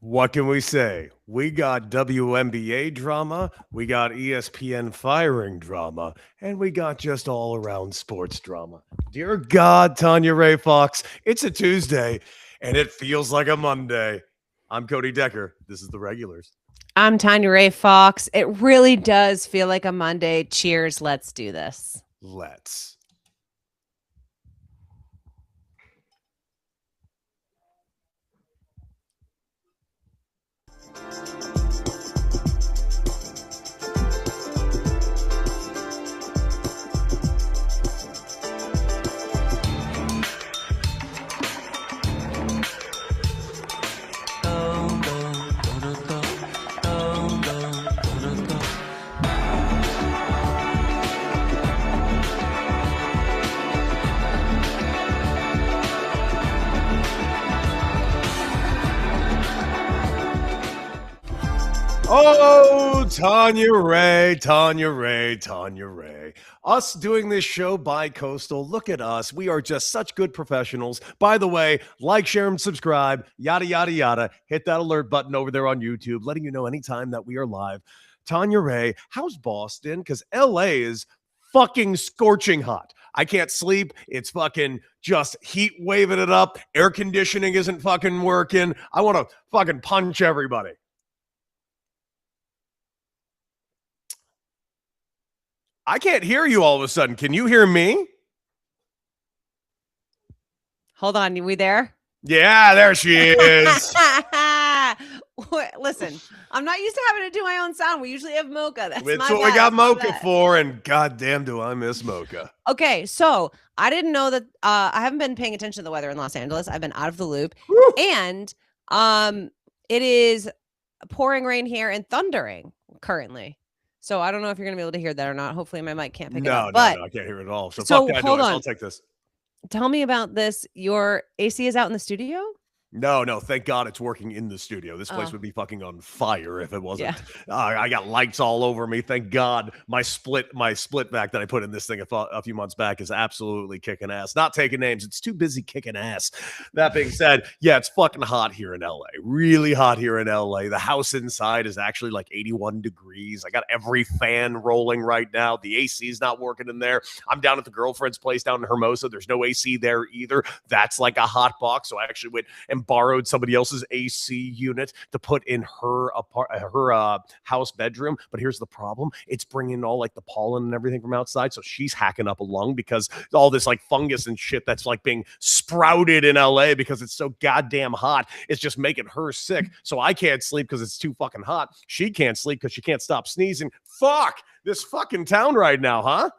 What can we say? We got WNBA drama, we got ESPN firing drama, and we got just all around sports drama. Dear God, Tanya Ray Fox, it's a Tuesday, and it feels like a Monday. I'm Cody Decker. This is The Regulars. I'm Tanya Ray Fox. It really does feel like a Monday. Cheers. Let's do this. Let's. Oh, Tanya Ray. Us doing this show bi-coastal. Look at us. We are just such good professionals. By the way, like, share, and subscribe. Yada, yada, yada. Hit that alert button over there on YouTube, letting you know anytime that we are live. Tanya Ray, how's Boston? Because LA is fucking scorching hot. I can't sleep. It's fucking just heat waving it up. Air conditioning isn't fucking working. I want to fucking punch everybody. I can't hear you all of a sudden. Can you hear me? Hold on. Are we there? Yeah, there she is. Listen, I'm not used to having to do my own sound. We usually have Mocha. That's what we got Mocha for, and goddamn do I miss Mocha. Okay, so I didn't know that I haven't been paying attention to the weather in Los Angeles. I've been out of the loop. Woo! And it is pouring rain here and thundering currently. So I don't know if you're going to be able to hear that or not. Hopefully my mic can't pick it up. No, I can't hear it at all. So fuck that hold noise. on. I'll take this. Tell me about this. Your AC is out in the studio? No, thank God it's working in the studio. This place would be fucking on fire if it wasn't. Yeah. I got lights all over me. Thank God my split back that I put in this thing a few months back is absolutely kicking ass. Not taking names. It's too busy kicking ass. That being said, yeah, it's fucking hot here in LA. Really hot here in LA. The house inside is actually like 81 degrees. I got every fan rolling right now. The AC is not working in there. I'm down at the girlfriend's place down in Hermosa. There's no AC there either. That's like a hot box. So I actually went and borrowed somebody else's AC unit to put in her house bedroom. But here's the problem. It's bringing all like the pollen and everything from outside. So she's hacking up a lung because all this like fungus and shit that's like being sprouted in LA because it's so goddamn hot. It's just making her sick. So I can't sleep because it's too fucking hot. She can't sleep because she can't stop sneezing. Fuck this fucking town right now, huh?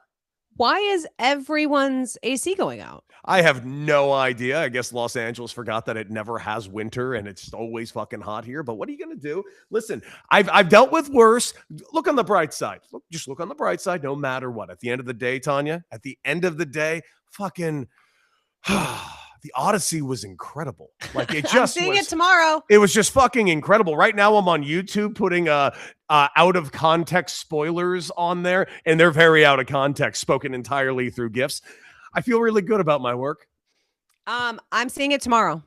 Why is everyone's AC going out? I have no idea. I guess Los Angeles forgot that it never has winter and it's always fucking hot here. But what are you going to do? Listen, I've dealt with worse. Look on the bright side. Just look on the bright side no matter what. At the end of the day, Tanya, at the end of the day, fucking the Odyssey was incredible. Like it just I'm seeing it tomorrow. It was just fucking incredible. Right now I'm on YouTube putting out of context spoilers on there, and they're very out of context, spoken entirely through GIFs. I feel really good about my work. I'm seeing it tomorrow.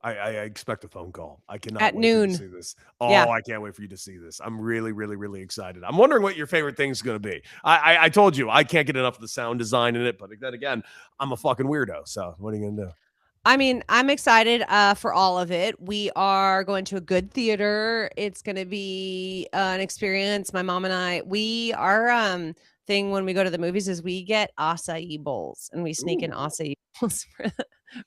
I expect a phone call. I cannot at wait noon. for you to see this. Oh, yeah. I can't wait for you to see this. I'm really, really, really excited. I'm wondering what your favorite thing is going to be. I told you I can't get enough of the sound design in it, but then again, I'm a fucking weirdo. So what are you going to do? I mean, I'm excited for all of it. We are going to a good theater. It's going to be an experience. My mom and I, our thing when we go to the movies is we get acai bowls and we sneak in acai bowls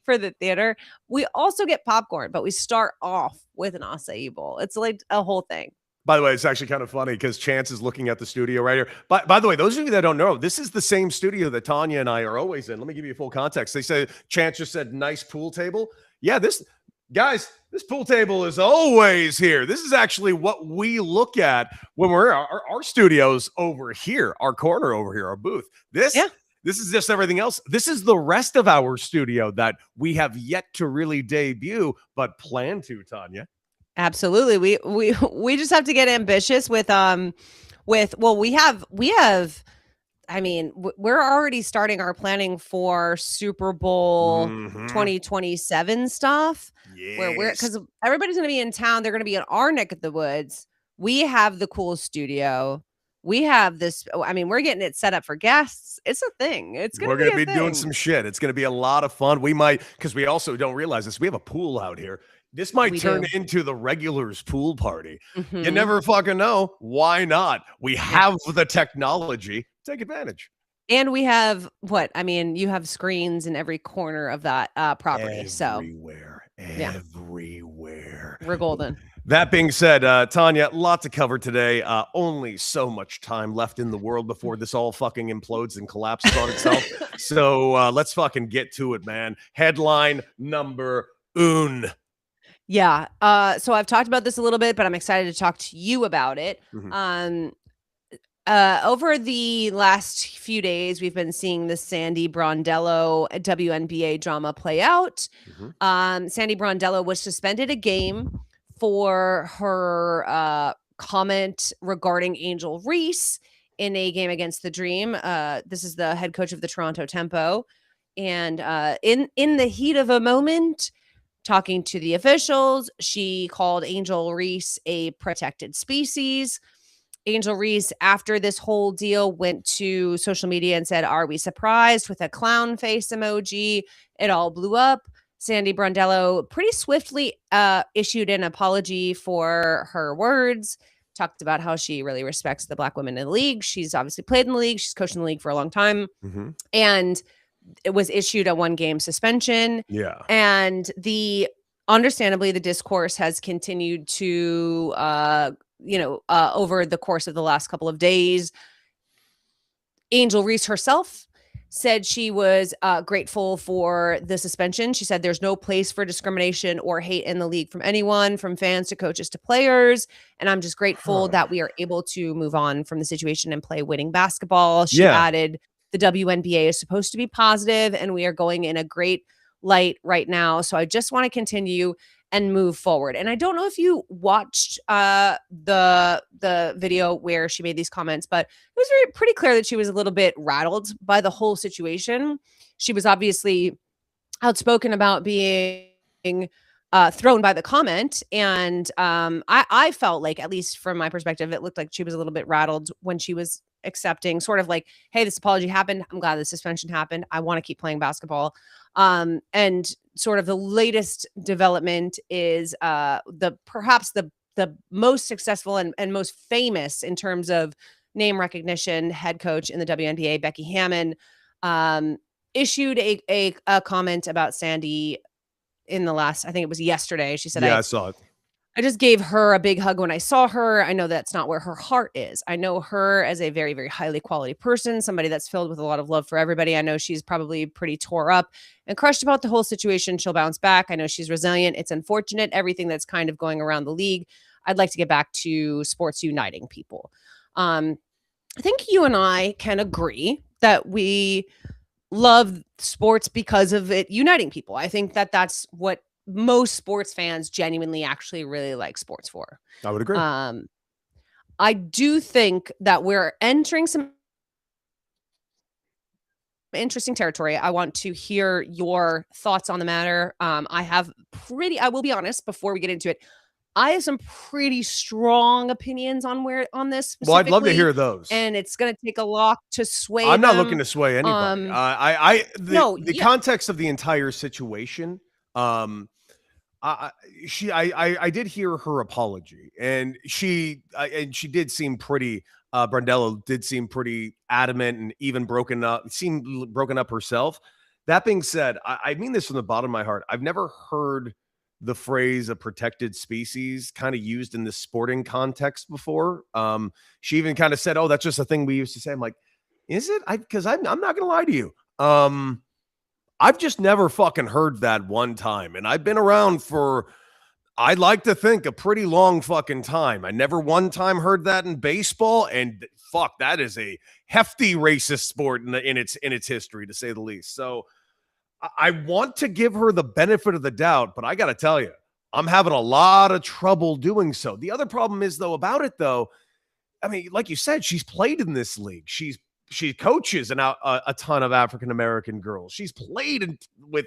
for the theater. We also get popcorn, but we start off with an acai bowl. It's like a whole thing. By the way, it's actually kind of funny because Chance is looking at the studio right here. By the way, those of you that don't know, this is the same studio that Tanya and I are always in. Let me give you full context. They say Chance just said nice pool table. Yeah, this pool table is always here. This is actually what we look at when we're our studios over here, our corner over here, our booth. This is just everything else. This is the rest of our studio that we have yet to really debut, but plan to, Tanya. Absolutely. We just have to get ambitious with we have I mean, we're already starting our planning for Super Bowl 2027 stuff. Where Yes. because everybody's going to be in town. They're going to be in our neck of the woods. We have the cool studio. We have this. I mean, we're getting it set up for guests. It's a thing. We're going to be doing some shit. It's going to be a lot of fun. We might, because we also don't realize this, we have a pool out here. This might turn into the regulars pool party. You never fucking know. Why not? We have the technology. Take advantage. And we have you have screens in every corner of that property. Everywhere. We're golden. That being said, Tanya, a lot to cover today. Only so much time left in the world before this all fucking implodes and collapses on itself. So let's fucking get to it, man. Headline number one. Yeah. So I've talked about this a little bit, but I'm excited to talk to you about it. Over the last few days, we've been seeing the Sandy Brondello WNBA drama play out. Sandy Brondello was suspended a game for her comment regarding Angel Reese in a game against the Dream. This is the head coach of the Toronto Tempo. And in the heat of a moment, talking to the officials, she called Angel Reese a protected species. Angel Reese, after this whole deal, went to social media and said, "Are we surprised?" with a clown face emoji. It all blew up. Sandy Brondello pretty swiftly issued an apology for her words, talked about how she really respects the Black women in the league. She's obviously played in the league. She's coached in the league for a long time. And it was issued a 1-game suspension. Yeah. And understandably, the discourse has continued to, over the course of the last couple of days. Angel Reese herself said she was grateful for the suspension. She said there's no place for discrimination or hate in the league from anyone, from fans to coaches to players. And I'm just grateful that we are able to move on from the situation and play winning basketball. She added, the WNBA is supposed to be positive and we are going in a great light right now. So I just want to continue and move forward. And I don't know if you watched the video where she made these comments, but it was pretty clear that she was a little bit rattled by the whole situation. She was obviously outspoken about being thrown by the comment. And I felt like, at least from my perspective, it looked like she was a little bit rattled when she was accepting, sort of like, hey, this apology happened. I'm glad the suspension happened. I want to keep playing basketball. And sort of the latest development is perhaps the most successful and most famous in terms of name recognition head coach in the WNBA, Becky Hammon, issued a comment about Sandy in the last, I think it was yesterday. She said, I saw it. I just gave her a big hug when I saw her. I know that's not where her heart is. I know her as a very, very highly quality person, somebody that's filled with a lot of love for everybody. I know she's probably pretty tore up and crushed about the whole situation. She'll bounce back. I know she's resilient. It's unfortunate, everything that's kind of going around the league. I'd like to get back to sports uniting people. I think you and I can agree that we love sports because of it uniting people. I think that that's what most sports fans genuinely actually really like sports for. I would agree. I do think that we're entering some interesting territory. I want to hear your thoughts on the matter. I will be honest, before we get into it, I have some pretty strong opinions on this. Well, I'd love to hear those. And it's going to take a lot to sway I'm not looking to sway anybody. The context of the entire situation, I did hear her apology, and she did seem pretty. Brondello did seem pretty adamant and even broken up herself. That being said, I mean this from the bottom of my heart. I've never heard the phrase "a protected species" kind of used in this sporting context before. She even kind of said, "Oh, that's just a thing we used to say." I'm like, is it? Because I'm not going to lie to you. I've just never fucking heard that one time. And I've been around for, I'd like to think, a pretty long fucking time. I never one time heard that in baseball. And fuck, that is a hefty racist sport in its history, to say the least. So I want to give her the benefit of the doubt, but I got to tell you, I'm having a lot of trouble doing so. The other problem is, though, about it, though, I mean, like you said, she's played in this league. She's she coaches a ton of African American girls. She's played with.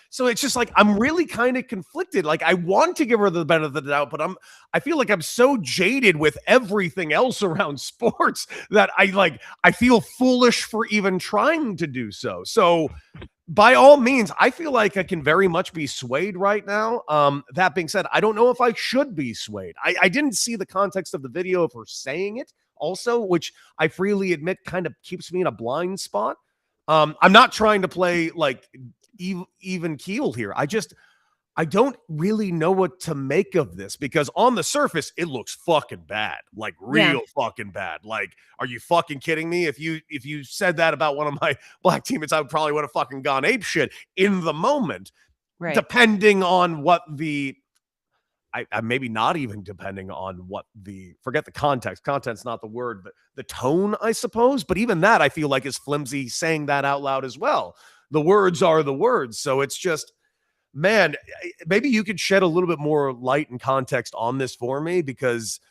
So it's just like I'm really kind of conflicted. Like I want to give her the benefit of the doubt, but I feel like I'm so jaded with everything else around sports that I feel foolish for even trying to do so. So by all means, I feel like I can very much be swayed right now. That being said, I don't know if I should be swayed. I didn't see the context of the video of her saying it also, which I freely admit kind of keeps me in a blind spot. I'm not trying to play like even keel here. I don't really know what to make of this because on the surface it looks fucking bad, like real fucking bad. Like, are you fucking kidding me? If you said that about one of my black teammates, I probably would have fucking gone ape shit in the moment, right? Depending on what I maybe not even depending on what forget the context. Content's not the word, but the tone, I suppose. But even that I feel like is flimsy saying that out loud as well. The words are the words. So it's just, man, maybe you could shed a little bit more light and context on this for me because,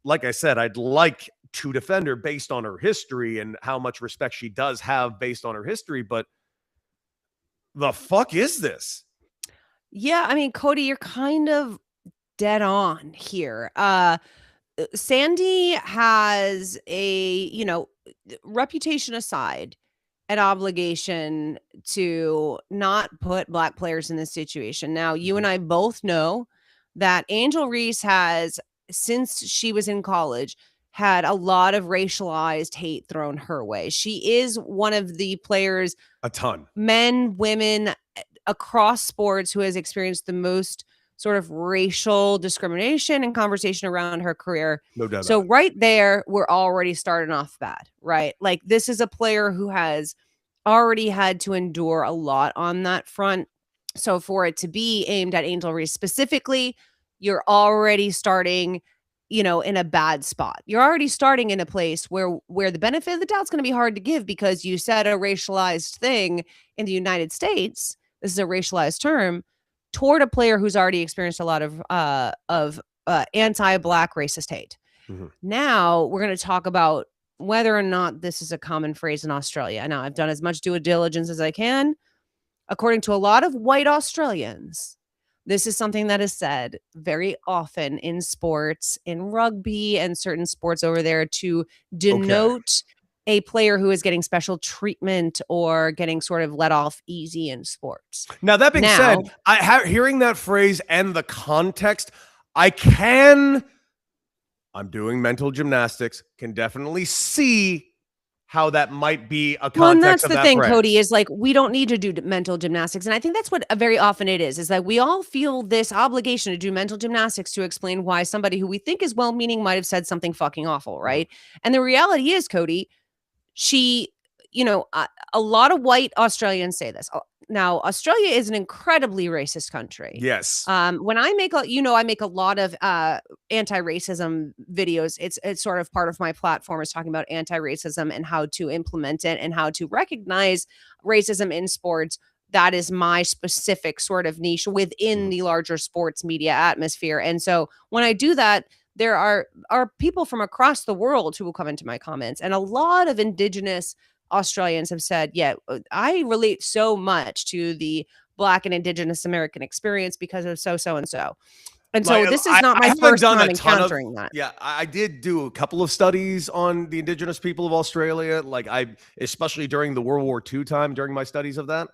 like I said, I'd like to defend her based on her history and how much respect she does have based on her history. But the fuck is this? Yeah, I mean, Cody, you're kind of dead on here. Sandy has a, reputation aside, an obligation to not put black players in this situation. Now, you and I both know that Angel Reese has, since she was in college, had a lot of racialized hate thrown her way. She is one of the players, a ton, men, women, across sports, who has experienced the most sort of racial discrimination and conversation around her career. No doubt. So right there, we're already starting off bad, right? Like this is a player who has already had to endure a lot on that front. So for it to be aimed at Angel Reese specifically, you're already starting, in a bad spot. You're already starting in a place where the benefit of the doubt is going to be hard to give because you said a racialized thing in the United States. This is a racialized term toward a player who's already experienced a lot of anti-black racist hate. Mm-hmm. Now we're going to talk about whether or not this is a common phrase in Australia. Now, I've done as much due diligence as I can. According to a lot of white Australians, this is something that is said very often in sports, in rugby and certain sports over there to denote a player who is getting special treatment or getting sort of let off easy in sports. Now, that being said, hearing that phrase and the context, I'm doing mental gymnastics, can definitely see how that might be a context. Well, and that's of the that thing, phrase. Cody, is like, we don't need to do mental gymnastics. And I think that's what very often it is that we all feel this obligation to do mental gymnastics to explain why somebody who we think is well-meaning might have said something fucking awful, right? And the reality is, Cody, she, a lot of white Australians say this. Now, Australia is an incredibly racist country. Yes. When I make a lot of anti-racism videos. It's sort of part of my platform is talking about anti-racism and how to implement it and how to recognize racism in sports. That is my specific sort of niche within the larger sports media atmosphere. And so when I do that, there are people from across the world who will come into my comments, and a lot of Indigenous Australians have said, yeah, I relate so much to the Black and Indigenous American experience because of so and so. And so this is not my first time encountering that. Yeah, I did do a couple of studies on the Indigenous people of Australia, especially during the World War II time, during my studies of that.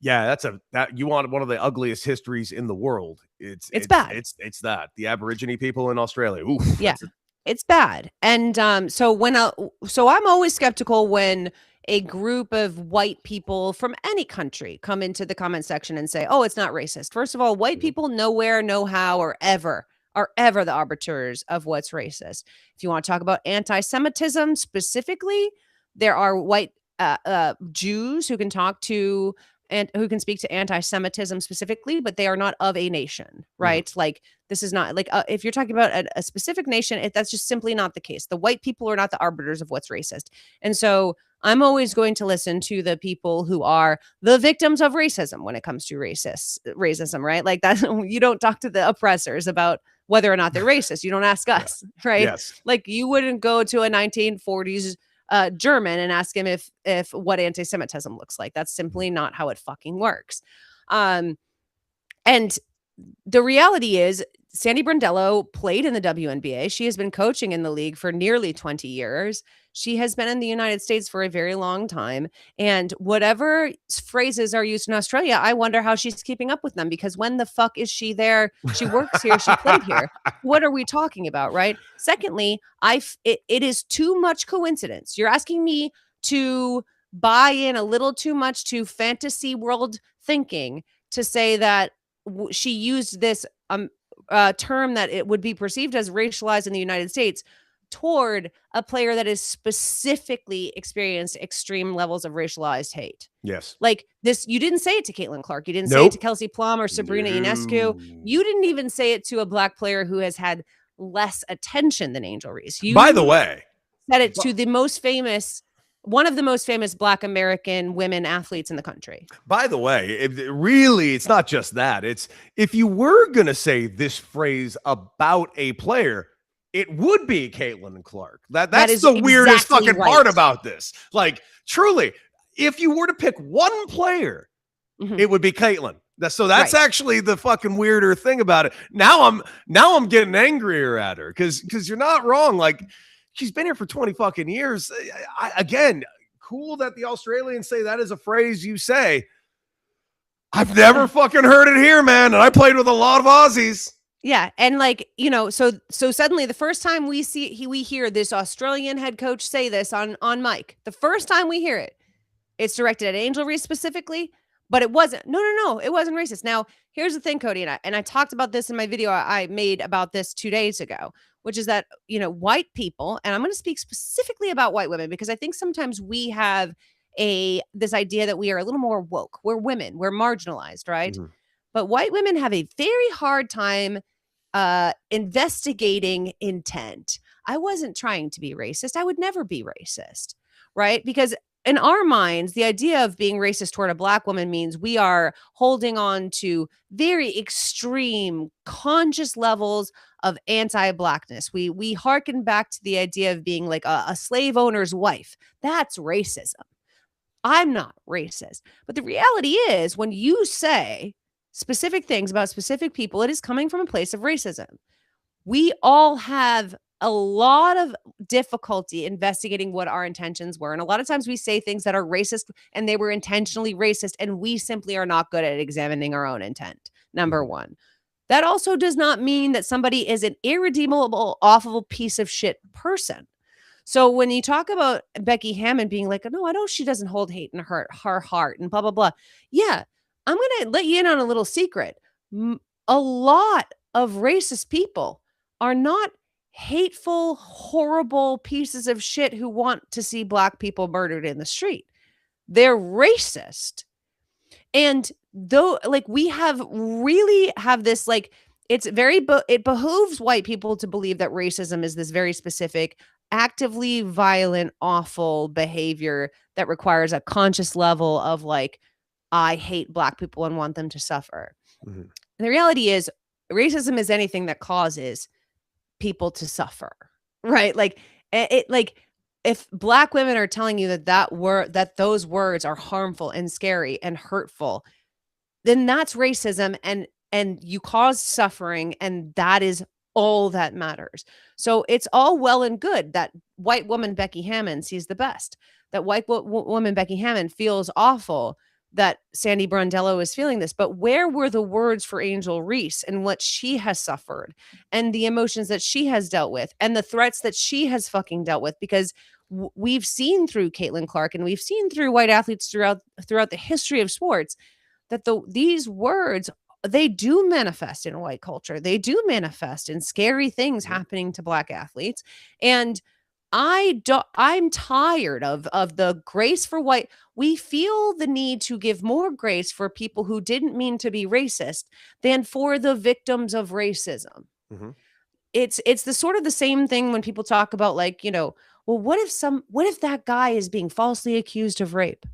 Yeah, that you want one of the ugliest histories in the world. It's bad. It's that the Aborigine people in Australia. Oof, yeah. It's bad. And so I'm always skeptical when a group of white people from any country come into the comment section and say, oh, it's not racist. First of all, white people nowhere, no how, or ever are ever the arbiters of what's racist. If you want to talk about anti-Semitism specifically, there are white Jews who can talk to and who can speak to anti-Semitism specifically, but they are not of a nation, right? Like this is not like if you're talking about a specific nation, that's just simply not the case. The white people are not the arbiters of what's racist. And so I'm always going to listen to the people who are the victims of racism when it comes to racism, right? Like that, you don't talk to the oppressors about whether or not they're racist. You don't ask us, right? Yes. Like you wouldn't go to a 1940s German and ask him if what anti-Semitism looks like. That's simply not how it fucking works. And the reality is, Sandy Brondello played in the WNBA. She has been coaching in the league for nearly 20 years. She has been in the United States for a very long time. And whatever phrases are used in Australia, I wonder how she's keeping up with them, because when the fuck is she there? She works here. She played here. What are we talking about, right? Secondly, it is too much coincidence. You're asking me to buy in a little too much to fantasy world thinking to say that she used this term that it would be perceived as racialized in the United States toward a player that has specifically experienced extreme levels of racialized hate. Yes. Like this, you didn't say it to Caitlin Clark. You didn't say it to Kelsey Plum or Sabrina Ionescu. You didn't even say it to a Black player who has had less attention than Angel Reese. You, by the way, said it to the most famous, one of the most famous Black American women athletes in the country. By the way, it's not just that. It's, if you were going to say this phrase about a player, it would be Caitlin Clark. That's the weirdest fucking part about this. Like, truly, if you were to pick one player, it would be Caitlin. That's actually the fucking weirder thing about it. Now I'm getting angrier at her because you're not wrong. Like, she's been here for 20 fucking years. Again, cool that the Australians say that is a phrase you say. I've never fucking heard it here, man. And I played with a lot of Aussies. Yeah. And like, so suddenly the first time we hear this Australian head coach say this on mic, the first time we hear it, it's directed at Angel Reese specifically, but it wasn't. No, it wasn't racist. Now, here's the thing, Cody, and I talked about this in my video I made about this 2 days ago, which is that, white people, and I'm going to speak specifically about white women, because I think sometimes we have this idea that we are a little more woke. We're women, we're marginalized, right? Mm-hmm. But white women have a very hard time investigating intent. I wasn't trying to be racist. I would never be racist, right? Because in our minds, the idea of being racist toward a Black woman means we are holding on to very extreme conscious levels of anti-Blackness. We hearken back to the idea of being like a slave owner's wife. That's racism. I'm not racist. But the reality is, when you say specific things about specific people, it is coming from a place of racism. We all have a lot of difficulty investigating what our intentions were. And a lot of times we say things that are racist and they were intentionally racist, and we simply are not good at examining our own intent. Number one. That also does not mean that somebody is an irredeemable, awful piece of shit person. So when you talk about Becky Hammon being like, no, I know she doesn't hold hate in her heart and blah, blah, blah. Yeah, I'm going to let you in on a little secret. A lot of racist people are not hateful, horrible pieces of shit who want to see Black people murdered in the street. They're racist. And though, like, we really have this, like, it behooves white people to believe that racism is this very specific, actively violent, awful behavior that requires a conscious level of, like, I hate Black people and want them to suffer. Mm-hmm. And the reality is, racism is anything that causes people to suffer, right? Like, if Black women are telling you that those words are harmful and scary and hurtful, then that's racism, and you cause suffering, and that is all that matters. So it's all well and good that white woman Becky Hammon sees the best, that white woman Becky Hammon feels awful that Sandy Brondello is feeling this. But where were the words for Angel Reese and what she has suffered and the emotions that she has dealt with and the threats that she has fucking dealt with? Because we've seen through Caitlin Clark and we've seen through white athletes throughout the history of sports that these words, they do manifest in white culture. They do manifest in scary things happening to Black athletes. And I'm tired of the grace for white. We feel the need to give more grace for people who didn't mean to be racist than for the victims of racism. Mm-hmm. It's the sort of the same thing when people talk about, like, well, what if that guy is being falsely accused of rape?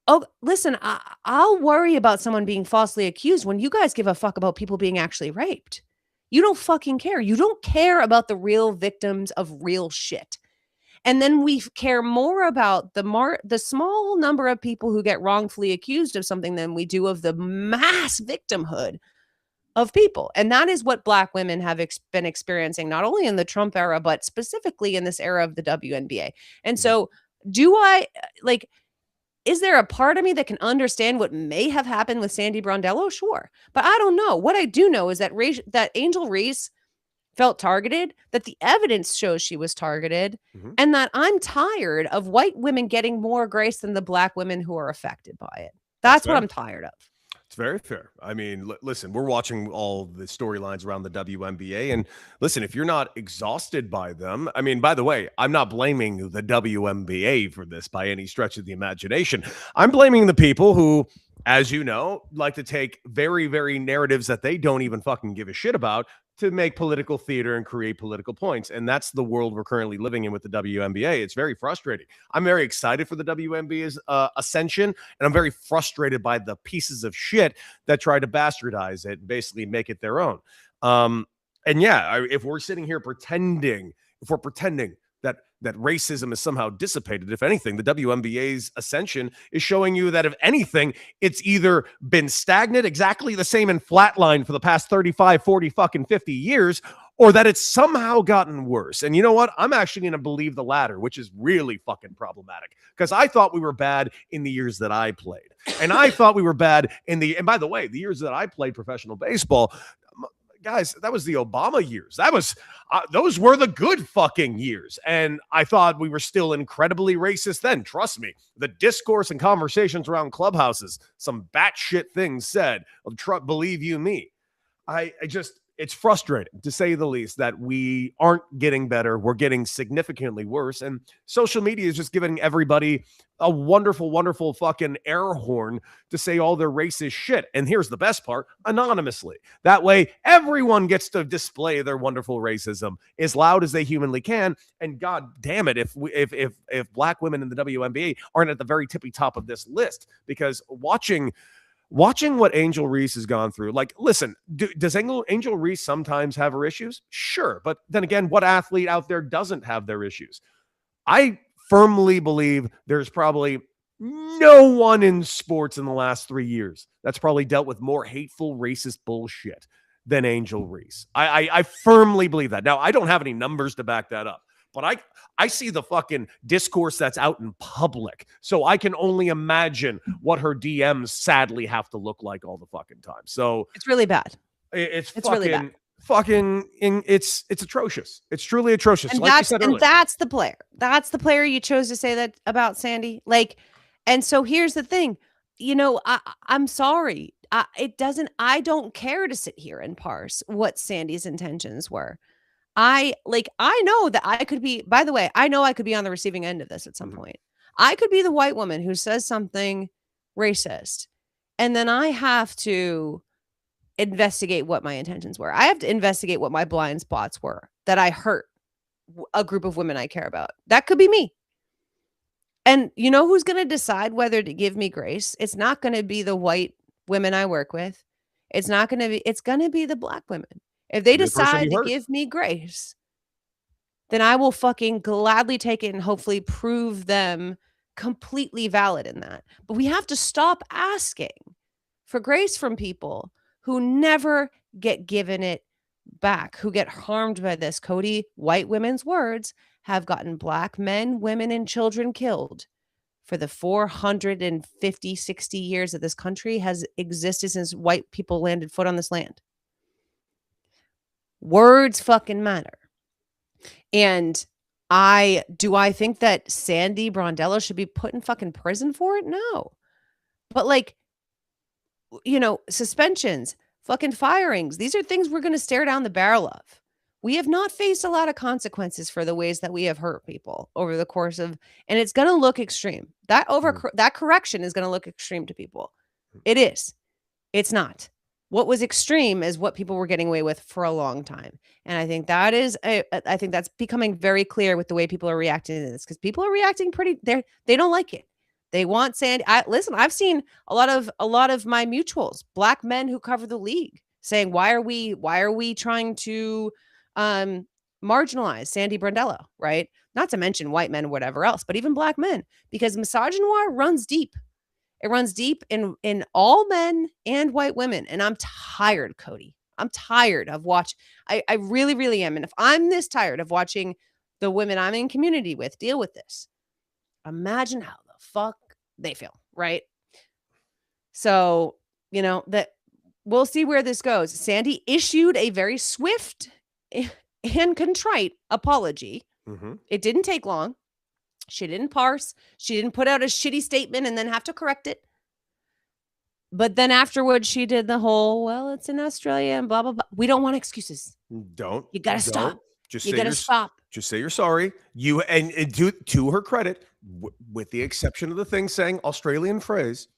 Oh, listen, I'll worry about someone being falsely accused when you guys give a fuck about people being actually raped. You don't fucking care. You don't care about the real victims of real shit. And then we care more about the small number of people who get wrongfully accused of something than we do of the mass victimhood of people. And that is what Black women have been experiencing, not only in the Trump era, but specifically in this era of the WNBA. And so do I like, is there a part of me that can understand what may have happened with Sandy Brondello? Sure. But I don't know. What I do know is that that Angel Reese felt targeted, that the evidence shows she was targeted, and that I'm tired of white women getting more grace than the Black women who are affected by it. That's what I'm tired of. It's very fair. I mean, listen, we're watching all the storylines around the WNBA. And listen, if you're not exhausted by them, I mean, by the way, I'm not blaming the WNBA for this by any stretch of the imagination. I'm blaming the people who, as you know, like to take very, very narratives that they don't even fucking give a shit about to make political theater and create political points. And that's the world we're currently living in with the WNBA. It's very frustrating. I'm very excited for the WNBA's ascension, and I'm very frustrated by the pieces of shit that try to bastardize it and basically make it their own. And yeah, if we're sitting here pretending that racism is somehow dissipated, if anything, the WNBA's ascension is showing you that, if anything, it's either been stagnant, exactly the same and flatline for the past 35, 40, fucking 50 years, or that it's somehow gotten worse. And you know what? I'm actually going to believe the latter, which is really fucking problematic, because I thought we were bad in the years that I played. And I thought we were bad and by the way, the years that I played professional baseball, guys, that was the Obama years. That was those were the good fucking years. And I thought we were still incredibly racist then. Trust me, the discourse and conversations around clubhouses, some batshit things said. Believe you me, it's frustrating, to say the least, that we aren't getting better. We're getting significantly worse. And social media is just giving everybody a wonderful, wonderful fucking air horn to say all their racist shit. And here's the best part: anonymously. That way, everyone gets to display their wonderful racism as loud as they humanly can. And god damn it, if Black women in the WNBA aren't at the very tippy top of this list, because watching what Angel Reese has gone through, like, listen, does Angel Reese sometimes have her issues? Sure. But then again, what athlete out there doesn't have their issues? I firmly believe there's probably no one in sports in the last 3 years that's probably dealt with more hateful, racist bullshit than Angel Reese. I firmly believe that. Now, I don't have any numbers to back that up, but I see the fucking discourse that's out in public. So I can only imagine what her DMs sadly have to look like all the fucking time. So it's really bad. It's really bad. It's atrocious. It's truly atrocious. And that's the player. That's the player you chose to say that about, Sandy. Like, and so here's the thing. You know, I'm sorry. I don't care to sit here and parse what Sandy's intentions were. I know that I could be, by the way, I know I could be on the receiving end of this at some point. I could be the white woman who says something racist, and then I have to investigate what my intentions were. I have to investigate what my blind spots were, that I hurt a group of women I care about. That could be me. And you know who's going to decide whether to give me grace? It's not going to be the white women I work with. It's going to be the Black women. If they decide to give me grace, then I will fucking gladly take it and hopefully prove them completely valid in that. But we have to stop asking for grace from people who never get given it back, who get harmed by this. Cody, white women's words have gotten Black men, women, and children killed for the 450, 60 years that this country has existed since white people landed foot on this land. Words fucking matter. And I think that Sandy Brondello should be put in fucking prison for it? No. But like, you know, suspensions, fucking firings, these are things we're going to stare down the barrel of. We have not faced a lot of consequences for the ways that we have hurt people over the course of, and it's going to look extreme. That correction is going to look extreme to people. It is. It's not. What was extreme is what people were getting away with for a long time. And I think I think that's becoming very clear with the way people are reacting to this, because people are reacting they don't like it. They want Sandy. Listen, I've seen a lot of my mutuals, Black men who cover the league, saying, why are we trying to marginalize Sandy Brondello, right? not to mention white men, whatever else, but even black men, because misogynoir runs deep. It runs deep in all men and white women. And I'm tired, Cody. I'm tired of I really, really am. And if I'm this tired of watching the women I'm in community with deal with this, imagine how the fuck they feel, right? So, that we'll see where this goes. Sandy issued a very swift and contrite apology. Mm-hmm. It didn't take long. She didn't parse. She didn't put out a shitty statement and then have to correct it. But then afterwards, she did the whole, well, it's in Australia and blah, blah, blah. We don't want excuses. You got to stop. You got to stop. Just say you're sorry. And to her credit, with the exception of the thing saying Australian phrase,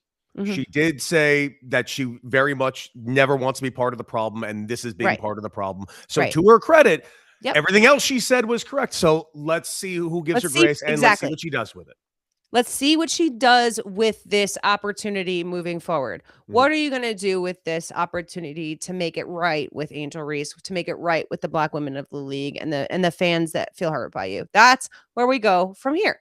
she did say that she very much never wants to be part of the problem, and this is being part of the problem. So to her credit, everything else she said was correct. So let's see who gives her grace, and let's see what she does with it. Let's see what she does with this opportunity moving forward. What are you going to do with this opportunity to make it right with Angel Reese, to make it right with the black women of the league and the fans that feel hurt by you? That's where we go from here.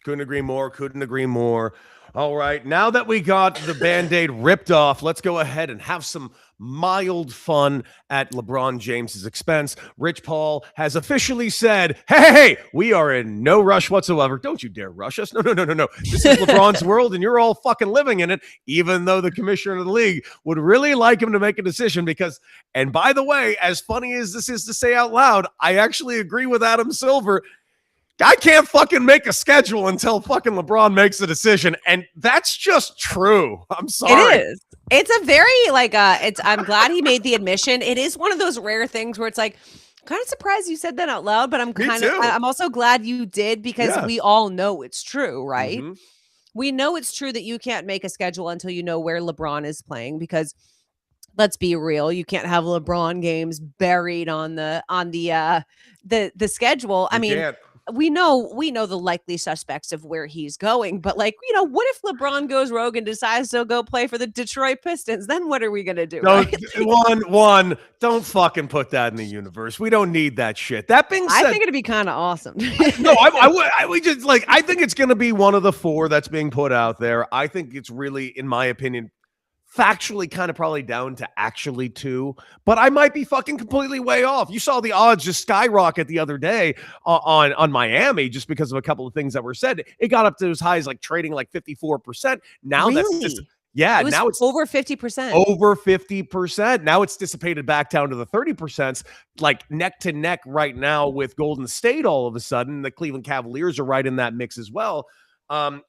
Couldn't agree more. Couldn't agree more. All right. Now that we got the Band-Aid ripped off, let's go ahead and have some mild fun at LeBron James's expense. Rich Paul has officially said, hey, we are in no rush whatsoever. Don't you dare rush us. No. This is LeBron's world, and you're all fucking living in it, even though the commissioner of the league would really like him to make a decision because, and by the way, as funny as this is to say out loud, I actually agree with Adam Silver. I can't fucking make a schedule until fucking LeBron makes a decision. And that's just true. I'm sorry. It is. It's a very I'm glad he made the admission. It is one of those rare things where it's like, kind of surprised you said that out loud, but I'm also glad you did because we all know it's true, right? We know it's true that you can't make a schedule until you know where LeBron is playing because let's be real, you can't have LeBron games buried on the schedule. I mean, can't. We know the likely suspects of where he's going, but what if LeBron goes rogue and decides to go play for the Detroit Pistons? Then what are we going to do? Don't fucking put that in the universe. We don't need that shit. That being said, I think it'd be kind of awesome. No, I think it's going to be one of the four that's being put out there. I think it's really, in my opinion, factually kind of probably down to actually two, but I might be fucking completely way off. You saw the odds just skyrocket the other day on Miami just because of a couple of things that were said. It got up to as high as trading 54%. Now really? That's just now it's over 50%. Over 50%. Now it's dissipated back down to the 30%, neck to neck right now with Golden State. All of a sudden, the Cleveland Cavaliers are right in that mix as well.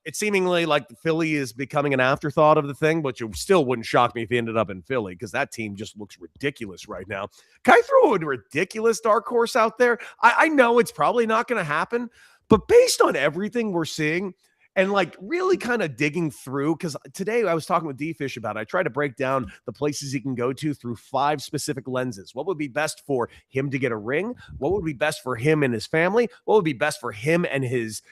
It's seemingly like Philly is becoming an afterthought of the thing, but it still wouldn't shock me if he ended up in Philly because that team just looks ridiculous right now. Can I throw a ridiculous dark horse out there? I know it's probably not going to happen, but based on everything we're seeing and really kind of digging through, because today I was talking with D-Fish about it. I tried to break down the places he can go to through 5 specific lenses. What would be best for him to get a ring? What would be best for him and his family? What would be best for him and his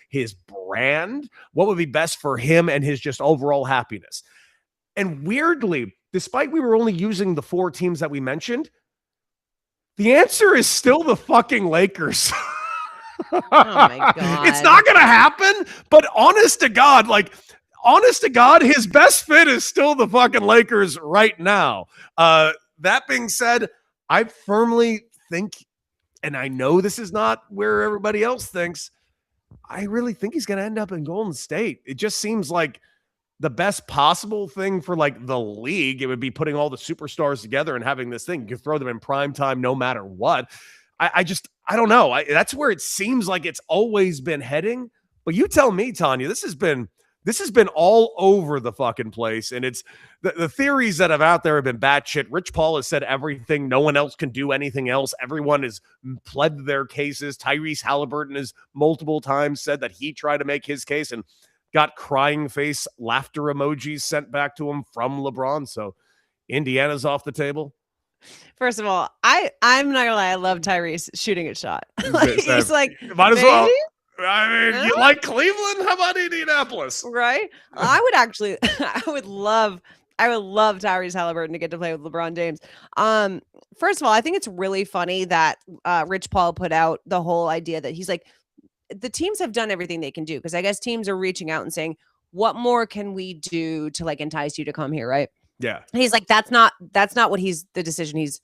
brand? What would be best for him and his just overall happiness? And weirdly, despite we were only using the 4 teams that we mentioned, the answer is still the fucking Lakers. Oh my God. It's not going to happen, but honest to God, his best fit is still the fucking Lakers right now. That being said, I firmly think, and I know this is not where everybody else thinks, I really think he's going to end up in Golden State. It just seems like the best possible thing for the league. It would be putting all the superstars together and having this thing. You can throw them in prime time no matter what. I don't know. That's where it seems like it's always been heading. But you tell me, Tanya, this has been all over the fucking place. And it's the theories that have out there have been batshit. Rich Paul has said everything. No one else can do anything else. Everyone has pled their cases. Tyrese Halliburton has multiple times said that he tried to make his case and got crying face laughter emojis sent back to him from LeBron. So Indiana's off the table. First of all, I'm not gonna lie, I love Tyrese shooting a shot. He's might as well. I mean, you like Cleveland? How about Indianapolis? Right? I would love Tyrese Halliburton to get to play with LeBron James. First of all, I think it's really funny that Rich Paul put out the whole idea that he's the teams have done everything they can do, because I guess teams are reaching out and saying, what more can we do to like entice you to come here, right? Yeah. And he's like, that's not what the decision he's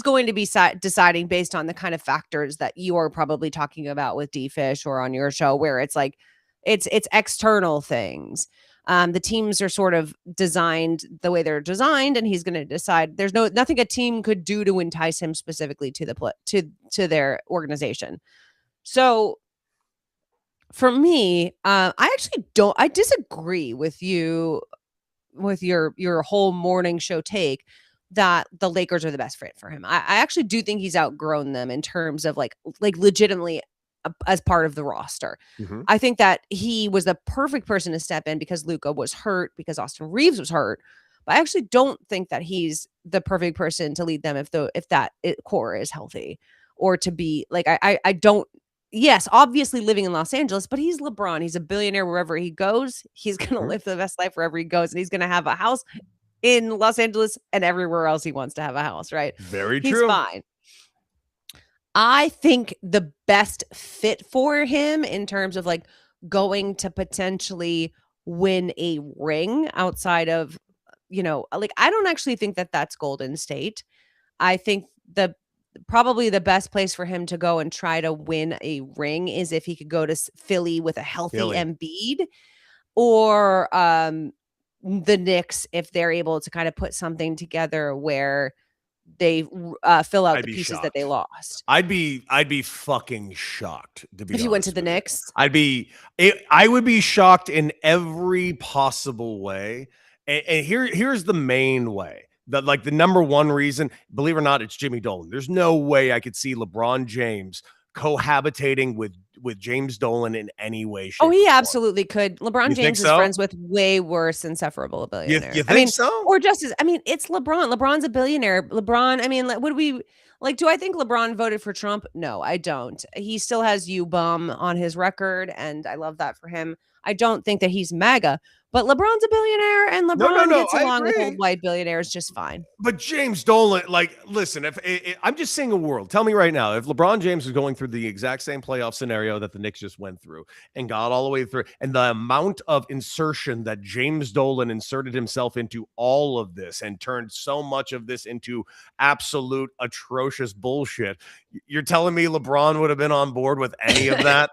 going to be deciding based on the kind of factors that you are probably talking about with D-Fish or on your show, where it's like it's external things. The teams are sort of designed the way they're designed, and he's going to decide. There's nothing a team could do to entice him specifically to to their organization. So for me, I disagree with you with your whole morning show take that the Lakers are the best fit for him. I actually do think he's outgrown them in terms of like legitimately as part of the roster. Mm-hmm. I think that he was the perfect person to step in because Luka was hurt, because Austin Reeves was hurt. But I actually don't think that he's the perfect person to lead them if that core is healthy, or to be like, I don't. Yes, obviously living in Los Angeles, but he's LeBron. He's a billionaire wherever he goes. He's going to live the best life wherever he goes, and he's going to have a house in Los Angeles and everywhere else he wants to have a house, right? Very He's true. fine. I think the best fit for him in terms of like going to potentially win a ring outside of, like, I don't actually think that that's Golden State. I think probably the best place for him to go and try to win a ring is if he could go to Philly with a healthy Embiid, or the Knicks, if they're able to kind of put something together where they fill out the pieces shocked. that they lost. I'd be fucking shocked to be if you went to the Knicks. I would be shocked in every possible way. And here's the main way. The number one reason, believe it or not, it's Jimmy Dolan. There's no way I could see LeBron James cohabitating with James Dolan in any way, shape, he absolutely could. LeBron James is so? friends with way worse insufferable billionaires. You think so? Or just as, it's LeBron. LeBron's a billionaire. LeBron, do I think LeBron voted for Trump? No, I don't. He still has U-Bum on his record, and I love that for him. I don't think that he's MAGA, but LeBron's a billionaire, and LeBron gets along with old white billionaires just fine. But James Dolan, listen, if I'm just saying a world, tell me right now, if LeBron James is going through the exact same playoff scenario that the Knicks just went through and got all the way through, and the amount of insertion that James Dolan inserted himself into all of this and turned so much of this into absolute atrocious bullshit, you're telling me LeBron would have been on board with any of that?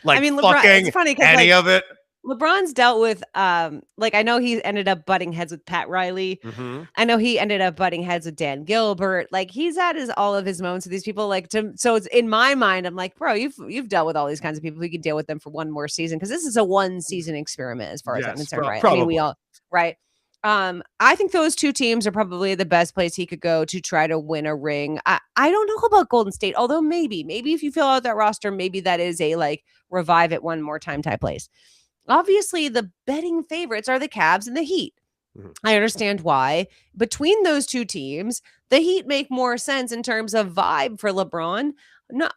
LeBron, it's funny because any of it. LeBron's dealt with, I know he ended up butting heads with Pat Riley. Mm-hmm. I know he ended up butting heads with Dan Gilbert. Like, he's had all of his moments with these people. So it's in my mind, I'm like, bro, you've dealt with all these kinds of people. We could deal with them for one more season, because this is a 1-season experiment as far as I'm concerned, right? Probably. We all, right? I think those two teams are probably the best place he could go to try to win a ring. I don't know about Golden State, although maybe if you fill out that roster, maybe that is a revive it one more time type place. Obviously, the betting favorites are the Cavs and the Heat. Mm-hmm. I understand why. Between those two teams, the Heat make more sense in terms of vibe for LeBron.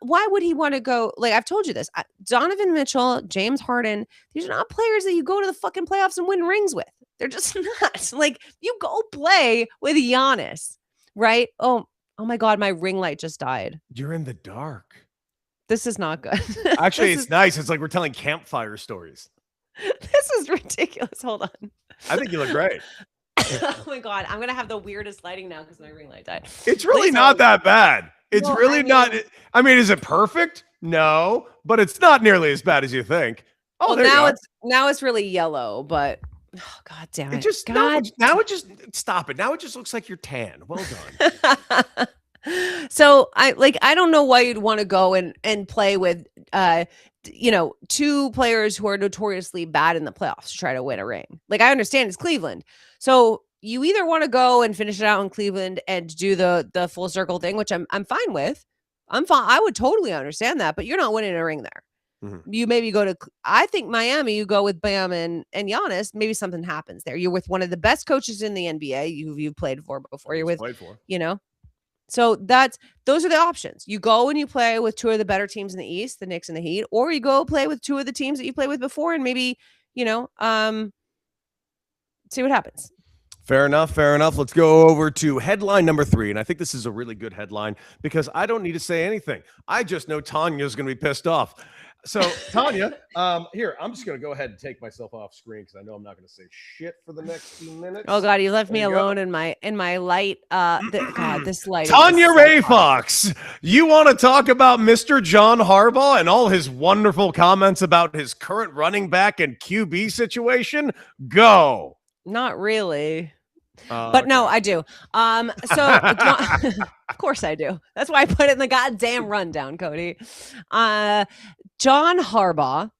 Why would he want to go? I've told you this. Donovan Mitchell, James Harden, these are not players that you go to the fucking playoffs and win rings with. They're just not. You go play with Giannis, right? Oh my God, my ring light just died. You're in the dark. This is not good. Actually, it's nice. It's like we're telling campfire stories. This is ridiculous. Hold on. I think you look great. Oh my God. I'm going to have the weirdest lighting now because my ring light died. It's really not that bad. It's not. Is it perfect? No, but it's not nearly as bad as you think. Oh, well, now it's really yellow, but oh, God damn it. Now it just stop it. Now it just looks like you're tan. Well done. So I don't know why you'd want to go and play with two players who are notoriously bad in the playoffs to try to win a ring. I understand it's Cleveland. So you either want to go and finish it out in Cleveland and do the full circle thing, which I'm fine with. I'm fine. I would totally understand that, but you're not winning a ring there. Mm-hmm. You maybe go to, I think Miami, you go with Bam and Giannis, maybe something happens there. You're with one of the best coaches in the NBA you've played for before. You're with, So those are the options. You go and you play with two of the better teams in the East, the Knicks and the Heat, or you go play with two of the teams that you played with before and maybe, see what happens. Fair enough. Fair enough. Let's go over to headline number 3. And I think this is a really good headline because I don't need to say anything. I just know Tanya's going to be pissed off. So, Tanya, here, I'm just going to go ahead and take myself off screen because I know I'm not going to say shit for the next few minutes. Oh, God, you left me alone in my light. God, this light. Tanya Ray Fox, you want to talk about Mr. John Harbaugh and all his wonderful comments about his current running back and QB situation? Go. Not really. But no, I do. Of course I do. That's why I put it in the goddamn rundown, Cody. John Harbaugh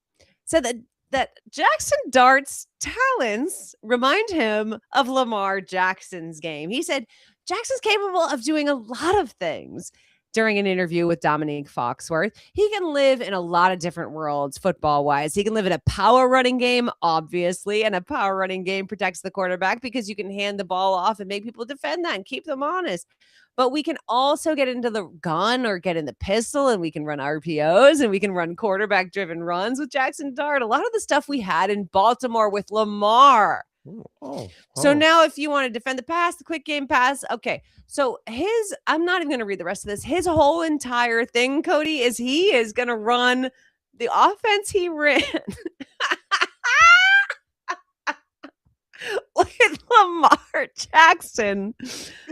said that Jackson Dart's talents remind him of Lamar Jackson's game. He said Jackson's capable of doing a lot of things. During an interview with Dominique Foxworth, he can live in a lot of different worlds football-wise. He can live in a power running game, obviously, and a power running game protects the quarterback because you can hand the ball off and make people defend that and keep them honest. But we can also get into the gun or get in the pistol, and we can run RPOs, and we can run quarterback-driven runs with Jackson Dart. A lot of the stuff we had in Baltimore with Lamar. So now if you want to defend the pass, the quick game pass, okay. So I'm not even going to read the rest of this. His whole entire thing, Cody, is he is going to run the offense he ran with Lamar Jackson.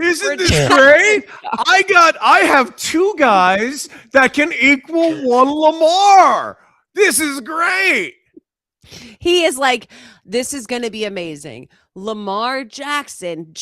Isn't this great? I have 2 guys that can equal 1 Lamar. This is great. He is like, this is going to be amazing. Lamar Jackson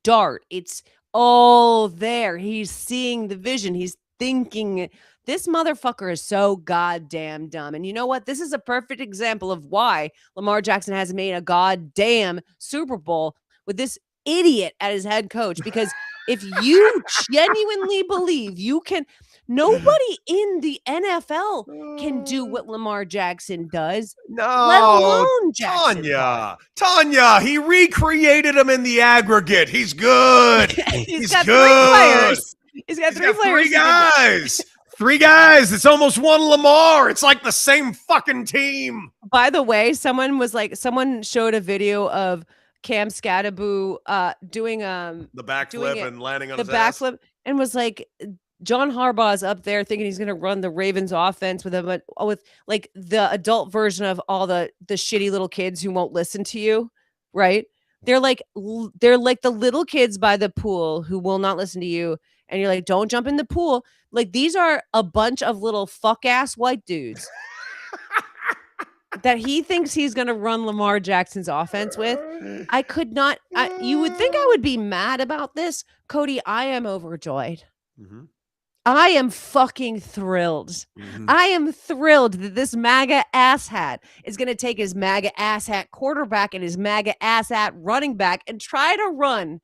Dart. It's all there. He's seeing the vision. He's thinking. This motherfucker is so goddamn dumb. And you know what? This is a perfect example of why Lamar Jackson has made a goddamn Super Bowl with this idiot as his head coach. Because if you genuinely believe you can, nobody in the NFL can do what Lamar Jackson does. No, let alone Jackson. Tanya, he recreated him in the aggregate. He's good. He's got good. 3 players. He's got 3 players. 3 guys. 3 guys. It's almost 1 Lamar. It's like the same fucking team. By the way, someone showed a video of Cam Scatteraboo doing the backflip and landing on the backflip ass. And was like, John Harbaugh's up there thinking he's going to run the Ravens offense with like the adult version of all the shitty little kids who won't listen to you, right? They're like the little kids by the pool who will not listen to you. And you're like, don't jump in the pool. Like, these are a bunch of little fuck ass white dudes that he thinks he's going to run Lamar Jackson's offense with. I could not. You would think I would be mad about this. Cody, I am overjoyed. Mm-hmm. I am fucking thrilled. Mm-hmm. I am thrilled that this MAGA asshat is going to take his MAGA asshat quarterback and his MAGA asshat running back and try to run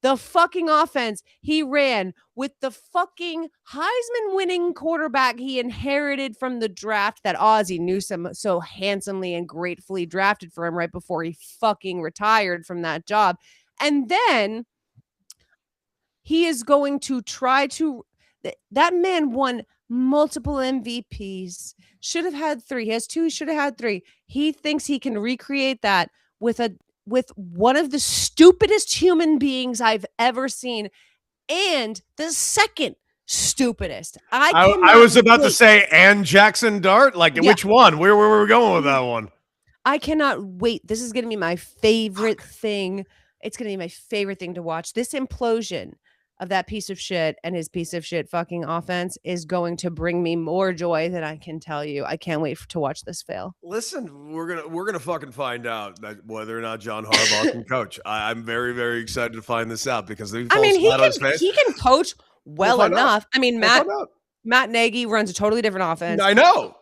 the fucking offense he ran with the fucking Heisman winning quarterback he inherited from the draft that Ozzie Newsome so handsomely and gratefully drafted for him right before he fucking retired from that job. And then he is going to try to. That man won multiple MVPs. Should have had 3. He has 2. Should have had 3. He thinks he can recreate that with one of the stupidest human beings I've ever seen, and the second stupidest. I was about to say, and Jackson Dart. Like, yeah. Which one? Where were we going with that one? I cannot wait. This is going to be my favorite thing. It's going to be my favorite thing to watch. This implosion of that piece of shit and his piece of shit fucking offense is going to bring me more joy than I can tell you. I can't wait to watch this fail. Listen, we're gonna fucking find out that whether or not John Harbaugh can coach. I'm very, very excited to find this out because he can coach well enough. I mean, Matt Nagy runs a totally different offense. I know.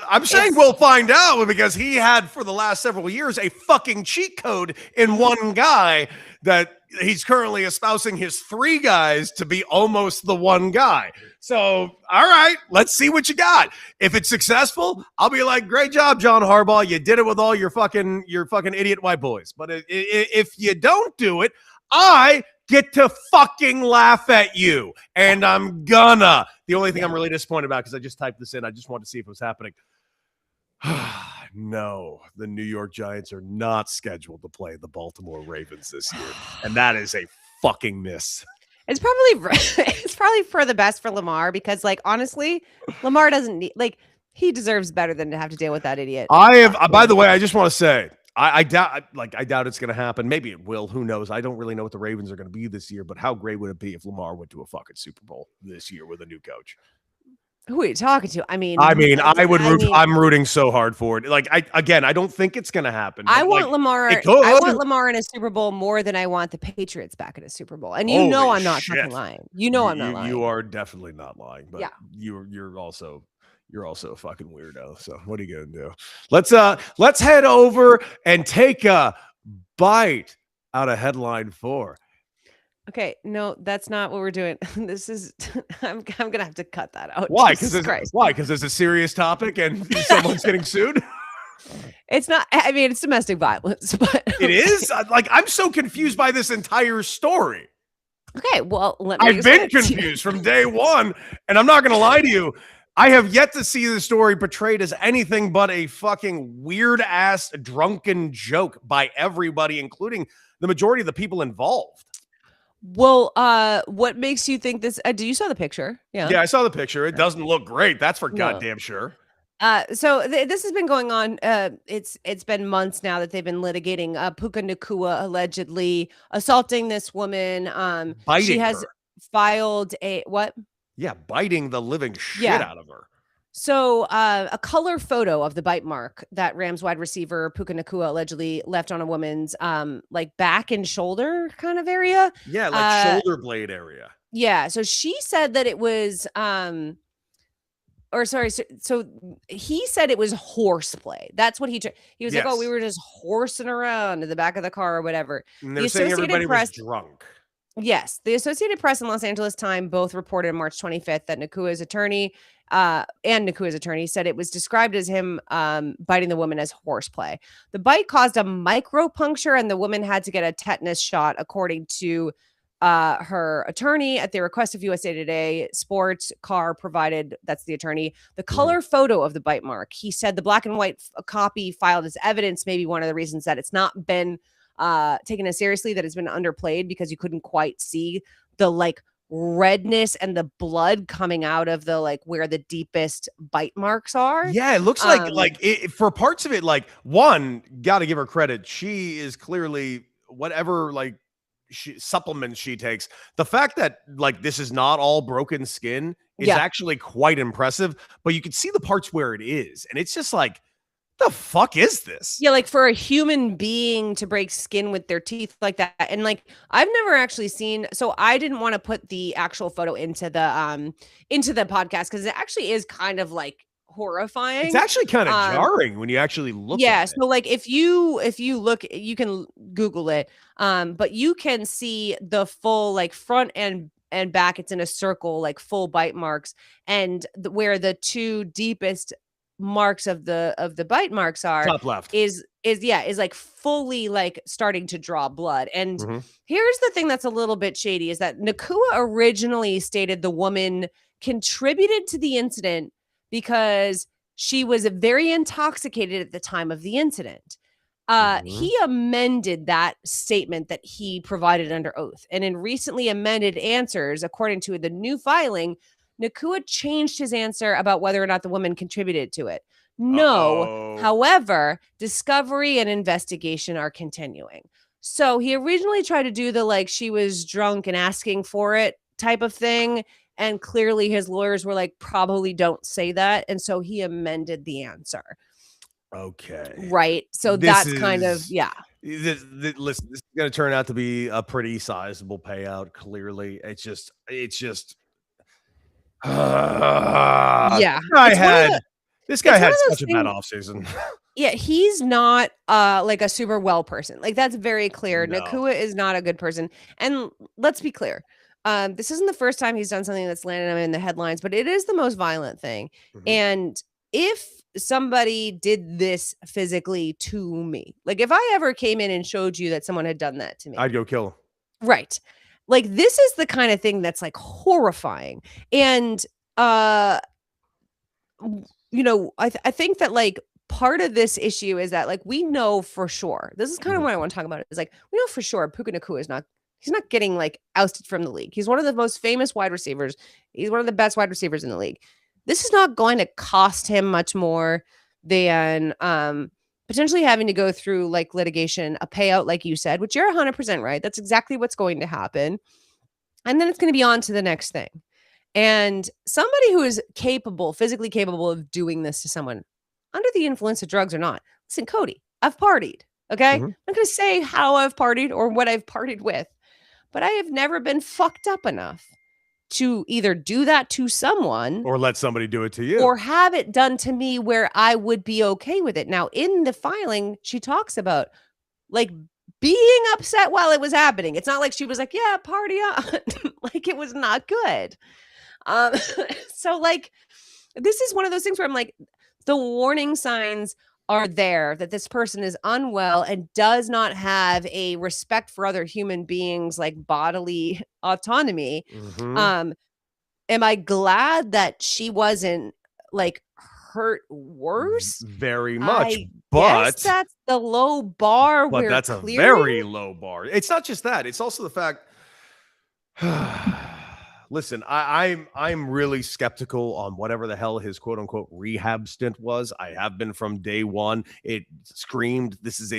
I'm saying we'll find out because he had for the last several years a fucking cheat code in one guy that he's currently espousing his 3 guys to be almost the one guy. So, all right, let's see what you got. If it's successful, I'll be like, great job, John Harbaugh. You did it with all your fucking idiot white boys. But if you don't do it, I get to fucking laugh at you. And I'm gonna. The only thing I'm really disappointed about, because I just typed this in, I just wanted to see if it was happening. No, the New York Giants are not scheduled to play the Baltimore Ravens this year, and that is a fucking miss. It's probably for the best for Lamar because, like, honestly, Lamar doesn't need he deserves better than to have to deal with that idiot. By the way, I just want to say I doubt it's going to happen. Maybe it will. Who knows? I don't really know what the Ravens are going to be this year, but how great would it be if Lamar went to a fucking Super Bowl this year with a new coach? Who are you talking to? I mean, I'm rooting so hard for it. Like, I don't think it's going to happen. I want Lamar. I want Lamar in a Super Bowl more than I want the Patriots back in a Super Bowl. And I'm not fucking lying. I'm not lying. You are definitely not lying. But yeah. you're also a fucking weirdo. So what are you gonna do? Let's head over and take a bite out of headline 4. Okay, no, that's not what we're doing. This is I'm gonna have to cut that out. Why? Because it's a serious topic and someone's getting sued. It's not. I mean, it's domestic violence, but it is. I'm so confused by this entire story. Okay, well, let me. I've been confused from day one, and I'm not gonna lie to you. I have yet to see the story portrayed as anything but a fucking weird ass drunken joke by everybody, including the majority of the people involved. Well, what makes you think this? Do you saw the picture? Yeah, I saw the picture. It doesn't look great. That's for goddamn sure. So this has been going on. It's been months now that they've been litigating Puka Nacua allegedly assaulting this woman. Biting she has filed a what? Yeah, biting the living shit out of her. So a color photo of the bite mark that Rams wide receiver Puka Nacua allegedly left on a woman's like back and shoulder kind of area. Yeah, like shoulder blade area. Yeah. So she said that it was so he said it was horseplay. That's what he was like, oh, we were just horsing around in the back of the car or whatever. And they're saying everybody was drunk. Yes. The Associated Press and Los Angeles Times both reported on March 25th that Nacua's attorney said it was described as him biting the woman as horseplay. The bite caused a micro puncture and the woman had to get a tetanus shot, according to her attorney at the request of USA Today. Sports Carr provided, that's the attorney, the color photo of the bite mark. He said the black and white copy filed as evidence may be one of the reasons that it's not been taken as seriously, that it's been underplayed, because you couldn't quite see the like redness and the blood coming out of the like where the deepest bite marks are. Yeah, it looks like for parts of it, like, one, got to give her credit. She is clearly whatever like supplements she takes. The fact that like this is not all broken skin is actually quite impressive, but you can see the parts where it is, and it's just like, the fuck is this? Yeah, like for a human being to break skin with their teeth like that. And like, I've never actually seen, so I didn't want to put the actual photo into the podcast because it actually is kind of like horrifying. It's actually kind of jarring when you actually look at it. So like if you look, you can Google it, but you can see the full like front and back. It's in a circle, like full bite marks, and where the two deepest marks of the bite marks are top left is like fully like starting to draw blood. And here's the thing that's a little bit shady is that Nacua originally stated the woman contributed to the incident because she was very intoxicated at the time of the incident. He amended that statement that he provided under oath, and in recently amended answers, according to the new filing, Nacua changed his answer about whether or not the woman contributed to it. No. However, discovery and investigation are continuing. So he originally tried to do the like she was drunk and asking for it type of thing. And clearly his lawyers were like, probably don't say that. And so he amended the answer. Okay. Right. So that's kind of, listen, this is going to turn out to be a pretty sizable payout. Clearly. It's just this guy had such a bad offseason. Yeah, he's not like a super well person. Like, that's very clear. No. Nacua is not a good person. And let's be clear. This isn't the first time he's done something that's landed him in the headlines, but it is the most violent thing. And if somebody did this physically to me, like if I ever came in and showed you that someone had done that to me, I'd go kill him. Right. Like, this is the kind of thing that's like horrifying. And, you know, I think that like part of this issue is that like we know for sure. This is kind of what I want to talk about. Is like we know for sure Puka Nacua is not. He's not getting like ousted from the league. He's one of the most famous wide receivers. He's one of the best wide receivers in the league. This is not going to cost him much more than potentially having to go through like litigation, a payout, like you said, which you're 100% right. That's exactly what's going to happen. And then it's going to be on to the next thing. And somebody who is capable, physically capable of doing this to someone under the influence of drugs or not. Listen, Cody, I've partied. Okay. I'm not going to say how I've partied or what I've partied with, but I have never been fucked up enough to either do that to someone or let somebody do it to you or have it done to me where I would be okay with it. Now, in the filing, she talks about like being upset while it was happening. It's not like she was like, yeah, party on. Like it was not good. So like, this is one of those things where I'm like, the warning signs are there that this person is unwell and does not have a respect for other human beings, like bodily autonomy. Am I glad that she wasn't like hurt worse? Very much, but that's the low bar. But that's a very low bar. It's not just that; it's also the fact. Listen, I'm really skeptical on whatever the hell his quote unquote rehab stint was. I have been from day one. It screamed, this is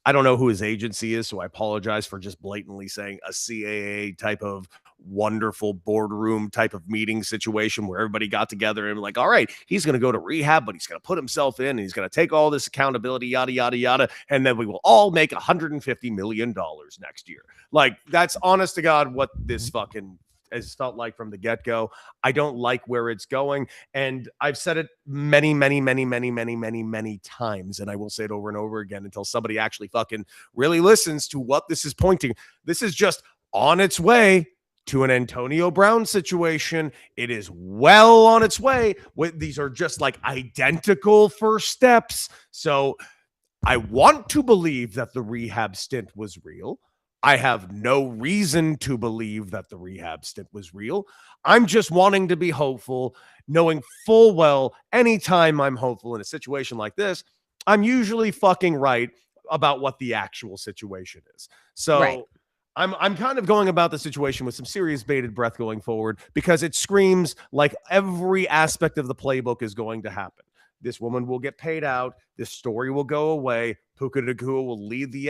I don't know who his agency is, so I apologize for just blatantly saying a CAA type of wonderful boardroom type of meeting situation where everybody got together and like, all right, he's going to go to rehab, but he's going to put himself in and he's going to take all this accountability, yada, yada, yada. And then we will all make $150 million next year. Like, that's honest to God what this fucking has felt like from the get-go. I don't like where it's going. And I've said it many times. And I will say it over and over again until somebody actually fucking really listens to what this is pointing. This is just on its way to an Antonio Brown situation. It is well on its way. These are just like identical first steps. So I want to believe that the rehab stint was real. I have no reason to believe that the rehab stint was real. I'm just wanting to be hopeful, knowing full well anytime I'm hopeful in a situation like this, I'm usually fucking right about what the actual situation is. So right. I'm kind of going about the situation with some serious bated breath going forward because it screams like every aspect of the playbook is going to happen. This woman will get paid out. This story will go away. Puka Nacua will lead the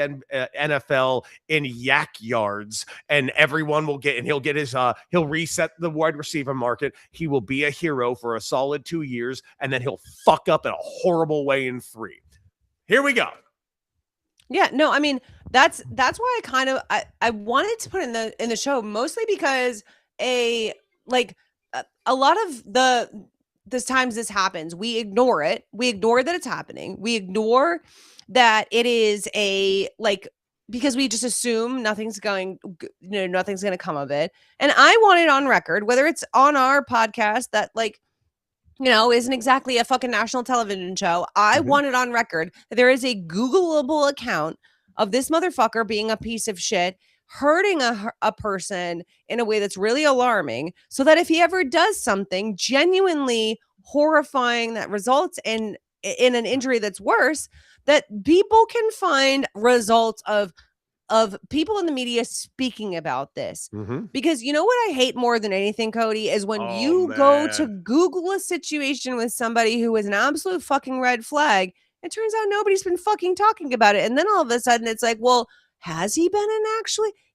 NFL in yak yards, and everyone will get, and he'll get his, he'll reset the wide receiver market. He will be a hero for a solid 2 years, and then he'll fuck up in a horrible way in 3. Here we go. Yeah, no, I mean, that's why I wanted to put in the show, mostly because a lot of this times this happens, we ignore it. We ignore that it's happening. We ignore that it is because we just assume nothing's going to come of it. And I want it on record, whether it's on our podcast that isn't exactly a fucking national television show. I want it on record that there is a Googleable account of this motherfucker being a piece of shit, hurting a person in a way that's really alarming, so that if he ever does something genuinely horrifying that results in an injury that's worse, that people can find results of people in the media speaking about this. Because you know what I hate more than anything, Cody, is when you go to Google a situation with somebody who is an absolute fucking red flag. It turns out nobody's been fucking talking about it. And then all of a sudden it's like, well, has he been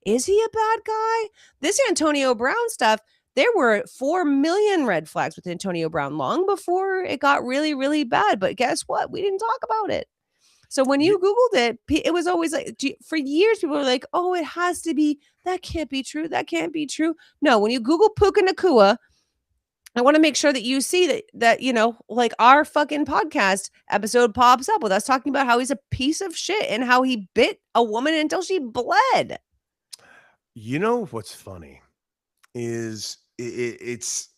is he a bad guy? This Antonio Brown stuff, there were 4 million red flags with Antonio Brown long before it got really, really bad. But guess what? We didn't talk about it. So when you Googled it, it was always like, for years, people were like, oh, it has to be, that can't be true. That can't be true. No, when you Google Puka Nacua, I want to make sure that you see that, like our fucking podcast episode pops up with us talking about how he's a piece of shit and how he bit a woman until she bled. You know what's funny is it's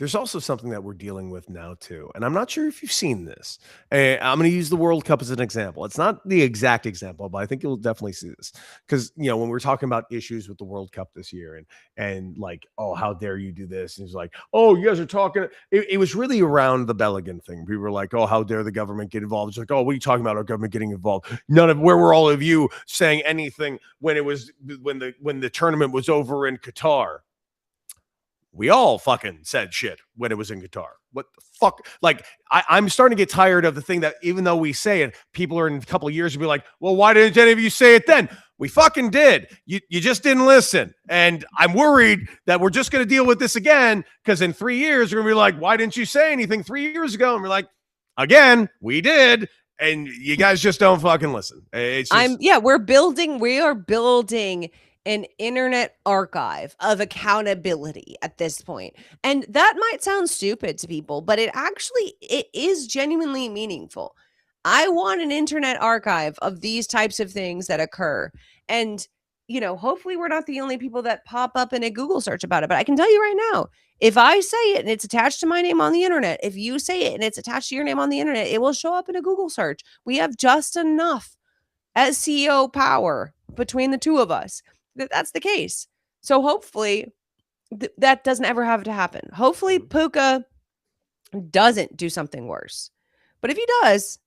There's also something that we're dealing with now too, and I'm not sure if you've seen this. I'm going to use the World Cup as an example. It's not the exact example, but I think you'll definitely see this because when we're talking about issues with the World Cup this year, and like, oh, how dare you do this? And he's like, oh, you guys are talking. It was really around the Belligan thing. People were like, oh, how dare the government get involved? It's like, oh, what are you talking about? Our government getting involved? Where were all of you saying anything when the tournament was over in Qatar? We all fucking said shit when it was in Qatar. What the fuck? Like, I'm starting to get tired of the thing that even though we say it, people are in a couple of years will be like, well, why didn't any of you say it then? We fucking did. You just didn't listen. And I'm worried that we're just going to deal with this again because in 3 years, you're going to be like, why didn't you say anything 3 years ago? And we're like, again, we did. And you guys just don't fucking listen. It's just, we are building an internet archive of accountability at this point. And that might sound stupid to people, but it is genuinely meaningful. I want an internet archive of these types of things that occur. And, hopefully we're not the only people that pop up in a Google search about it. But I can tell you right now, if I say it and it's attached to my name on the internet, if you say it and it's attached to your name on the internet, it will show up in a Google search. We have just enough SEO power between the two of us that's the case. So hopefully that doesn't ever have to happen. Hopefully Puka doesn't do something worse. But if he does,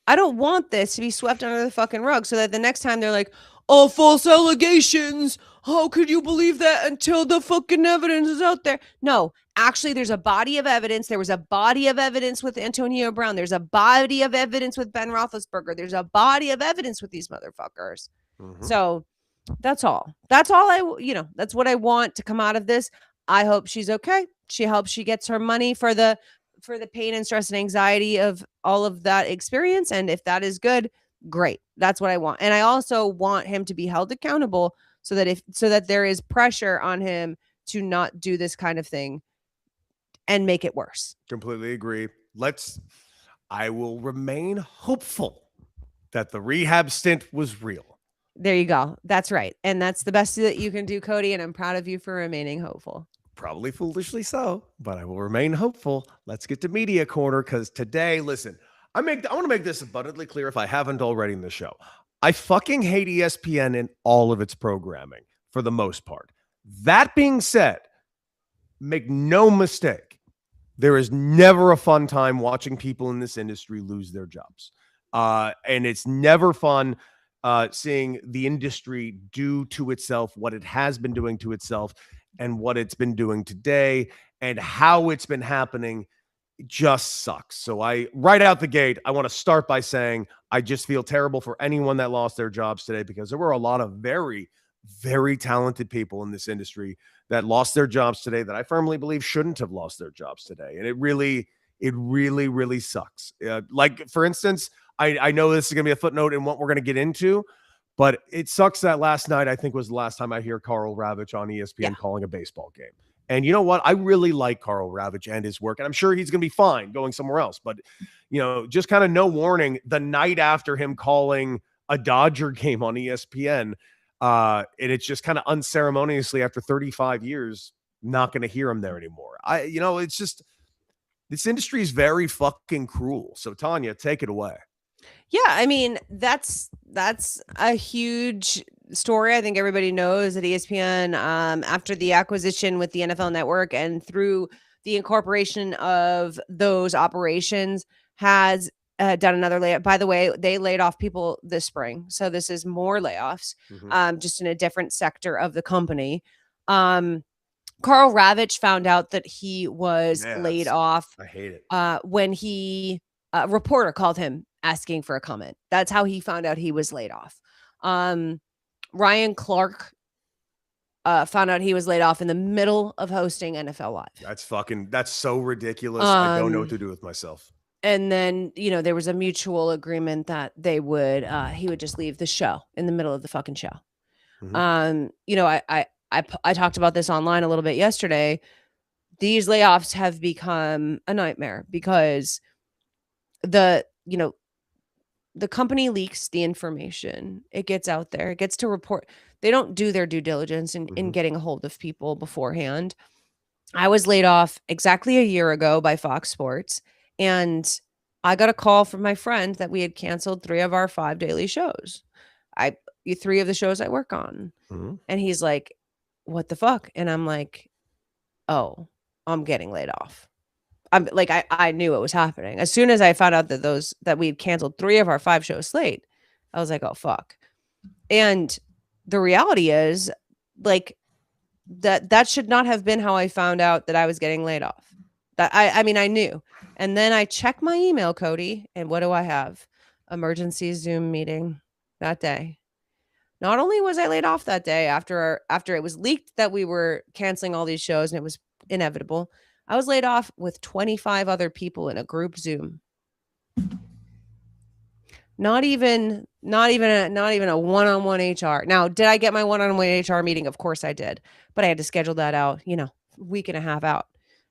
I don't want this to be swept under the fucking rug so that the next time they're like, oh, false allegations. How could you believe that until the fucking evidence is out there? No, actually, there's a body of evidence. There was a body of evidence with Antonio Brown. There's a body of evidence with Ben Roethlisberger. There's a body of evidence with these motherfuckers. So that's all. That's what I want to come out of this. I hope she's okay. She hopes she gets her money for the pain and stress and anxiety of all of that experience. And if that is good, great. That's what I want. And I also want him to be held accountable so that there is pressure on him to not do this kind of thing and make it worse. Completely agree. I will remain hopeful that the rehab stint was real. There you go. That's right. And that's the best that you can do, Cody. And I'm proud of you for remaining hopeful. Probably foolishly so, but I will remain hopeful. Let's get to Media Corner because today, listen, I want to make this abundantly clear if I haven't already in the show. I fucking hate ESPN and all of its programming for the most part. That being said, make no mistake, there is never a fun time watching people in this industry lose their jobs. And it's never fun seeing the industry do to itself what it has been doing to itself and what it's been doing today and how it's been happening just sucks. So right out the gate, I want to start by saying I just feel terrible for anyone that lost their jobs today because there were a lot of very, very talented people in this industry that lost their jobs today that I firmly believe shouldn't have lost their jobs today. And it really, really sucks. Like, for instance, I know this is going to be a footnote in what we're going to get into, but it sucks that last night, I think was the last time I hear Karl Ravech on ESPN calling a baseball game. And you know what? I really like Karl Ravech and his work, and I'm sure he's going to be fine going somewhere else. But, just kind of no warning, the night after him calling a Dodger game on ESPN, and it's just kind of unceremoniously after 35 years, not going to hear him there anymore. It's just, this industry is very fucking cruel. So Tanya, take it away. Yeah, I mean, that's a huge story. I think everybody knows that ESPN, after the acquisition with the NFL Network and through the incorporation of those operations, has done another layoff. By the way, they laid off people this spring. So this is more layoffs, just in a different sector of the company. Karl Ravech found out that he was laid off. I hate it. When a reporter called him asking for a comment. That's how he found out he was laid off. Ryan Clark found out he was laid off in the middle of hosting NFL Live. That's so ridiculous. I don't know what to do with myself. And then, there was a mutual agreement that he would just leave the show in the middle of the fucking show. I talked about this online a little bit yesterday. These layoffs have become a nightmare because the company leaks the information. It gets out there. It gets to report. They don't do their due diligence in getting a hold of people beforehand. I was laid off exactly a year ago by Fox Sports, and I got a call from my friend that we had canceled 3 of our 5 daily shows. 3 of the shows I work on. Mhm. And he's like, "What the fuck?" And I'm like, "Oh, I'm getting laid off." I'm like, I knew it was happening. As soon as I found out that we had canceled 3 of our 5 show slate, I was like, "Oh, fuck." And the reality is, like, that should not have been how I found out that I was getting laid off. That I mean, I knew. And then I checked my email, Cody, and what do I have? Emergency Zoom meeting that day. Not only was I laid off that day after it was leaked that we were canceling all these shows and it was inevitable, I was laid off with 25 other people in a group Zoom. Not even a one-on-one HR. Now, did I get my one-on-one HR meeting? Of course I did. But I had to schedule that out, a week and a half out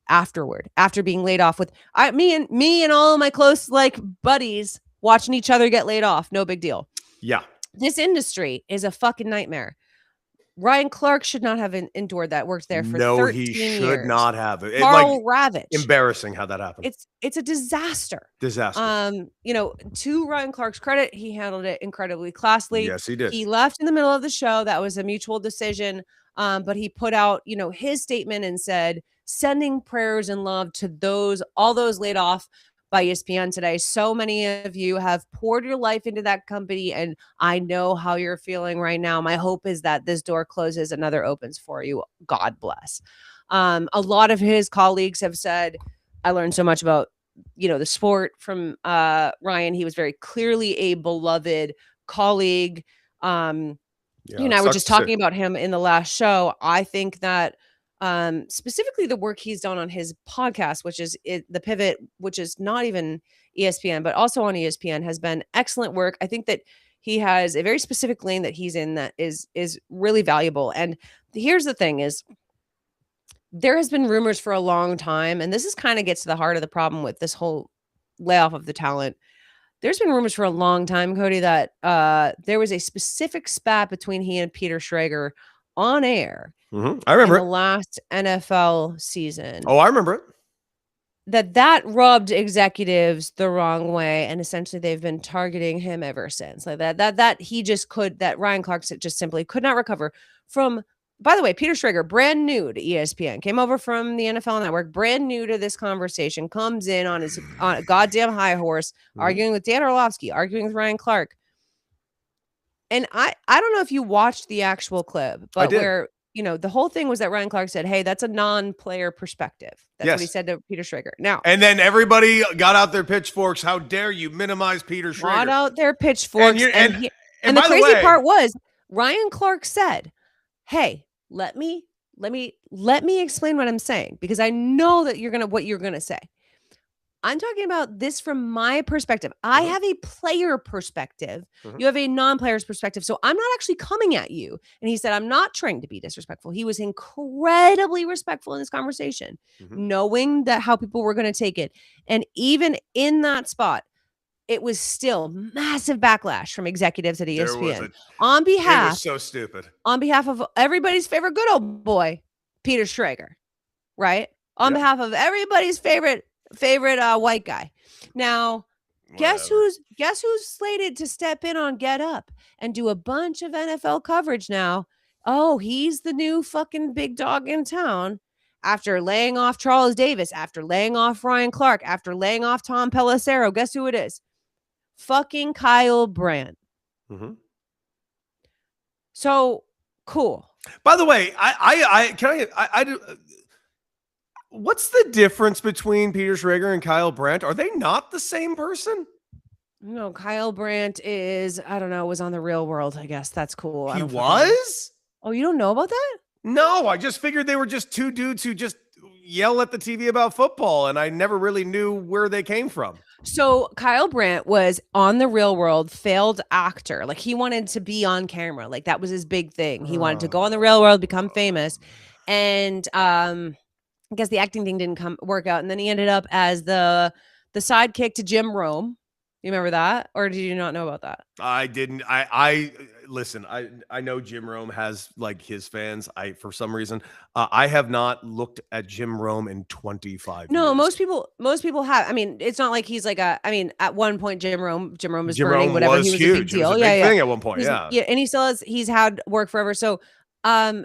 afterward, after being laid off with me and all of my close buddies watching each other get laid off. No big deal. Yeah. This industry is a fucking nightmare. Ryan Clark should not have endured that. Worked there for 13 years. No, he should not have. Carl Ravitch. Embarrassing how that happened. It's a disaster. Disaster. To Ryan Clark's credit, he handled it incredibly classily. Yes, he did. He left in the middle of the show. That was a mutual decision. But he put out, his statement and said, sending prayers and love to all those laid off by ESPN today. So many of you have poured your life into that company, and I know how you're feeling right now. My hope is that this door closes, another opens for you. God bless. A lot of his colleagues have said, I learned so much about, the sport from Ryan. He was very clearly a beloved colleague. I were just talking about him in the last show. I think that specifically the work he's done on his podcast, which is The Pivot, which is not even ESPN, but also on ESPN, has been excellent work. I think that he has a very specific lane that he's in that is really valuable. And here's the thing is, there has been rumors for a long time, and this is kind of gets to the heart of the problem with this whole layoff of the talent. There's been rumors for a long time, Cody, that there was a specific spat between he and Peter Schrager on air. Mm-hmm. I remember the last NFL season. Oh, I remember it. That rubbed executives the wrong way, and essentially they've been targeting him ever since. Like that Ryan Clark just simply could not recover from. By the way, Peter Schrager, brand new to ESPN, came over from the NFL Network, brand new to this conversation, comes in on a goddamn high horse, arguing with Dan Orlovsky, arguing with Ryan Clark. And I don't know if you watched the actual clip, but where, the whole thing was that Ryan Clark said, hey, that's a non-player perspective. That's what he said to Peter Schrager. Now, and then everybody got out their pitchforks. How dare you minimize Peter Schrager? Got out their pitchforks. And the crazy part was Ryan Clark said, hey, let me explain what I'm saying, because I know that what you're going to say. I'm talking about this from my perspective. I have a player perspective. You have a non-player's perspective. So I'm not actually coming at you. And he said, I'm not trying to be disrespectful. He was incredibly respectful in this conversation, knowing that how people were going to take it. And even in that spot, it was still massive backlash from executives at ESPN. It was so stupid. On behalf of everybody's favorite good old boy, Peter Schrager, right? On behalf of everybody's favorite white guy. Now, guess who's slated to step in on Get Up and do a bunch of NFL coverage now? Oh, he's the new fucking big dog in town. After laying off Charles Davis, after laying off Ryan Clark, after laying off Tom Pelissero, guess who it is? Fucking Kyle Brandt. So cool. By the way, I do. What's the difference between Peter Schrager and Kyle Brandt? Are they not the same person? No, Kyle Brandt is, I don't know, was on The Real World, I guess. That's cool. He was? Oh, you don't know about that? No, I just figured they were just two dudes who just yell at the TV about football, and I never really knew where they came from. So Kyle Brandt was on The Real World, failed actor. Like, he wanted to be on camera. Like, that was his big thing. He wanted to go on The Real World, become famous. And I guess the acting thing didn't work out. And then he ended up as the sidekick to Jim Rome. You remember that? Or did you not know about that? I didn't. I listen. I know Jim Rome has like his fans. For some reason, I have not looked at Jim Rome in 25 No, years. most people have. I mean, it's not like he's like I mean, at one point, Jim Rome was Jim burning, Rome whatever. He was was a big huge. It was deal. a Yeah, big yeah. thing at one point. Yeah. Yeah, and he still has. He's had work forever. So, that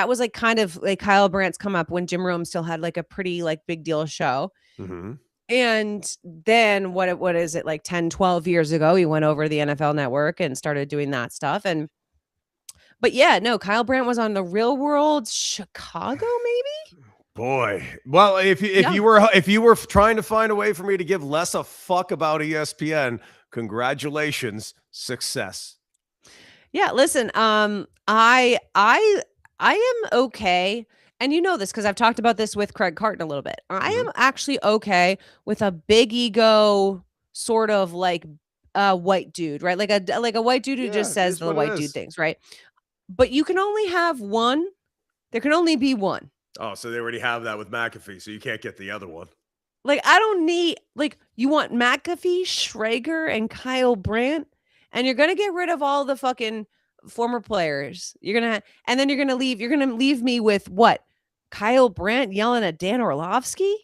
was like kind of like Kyle Brandt's come up when Jim Rome still had like a pretty like big deal show. Mm-hmm. And then what is it, like 10, 12 years ago, he went over to the NFL Network and started doing that stuff. But yeah, no, Kyle Brandt was on The Real World Chicago, maybe? Boy, well, if you were trying to find a way for me to give less a fuck about ESPN, congratulations, success. Yeah, listen, I am okay. And you know this because I've talked about this with Craig Carton a little bit. I am actually okay with a big ego sort of like white dude, right? Like a white dude who just says the white dude things, right? But you can only have one. There can only be one. Oh, so they already have that with McAfee, so you can't get the other one. Like, I don't need, like, you want McAfee, Schrager, and Kyle Brandt, and you're gonna get rid of all the fucking former players. And then you're gonna leave me with what? Kyle Brandt yelling at Dan Orlovsky?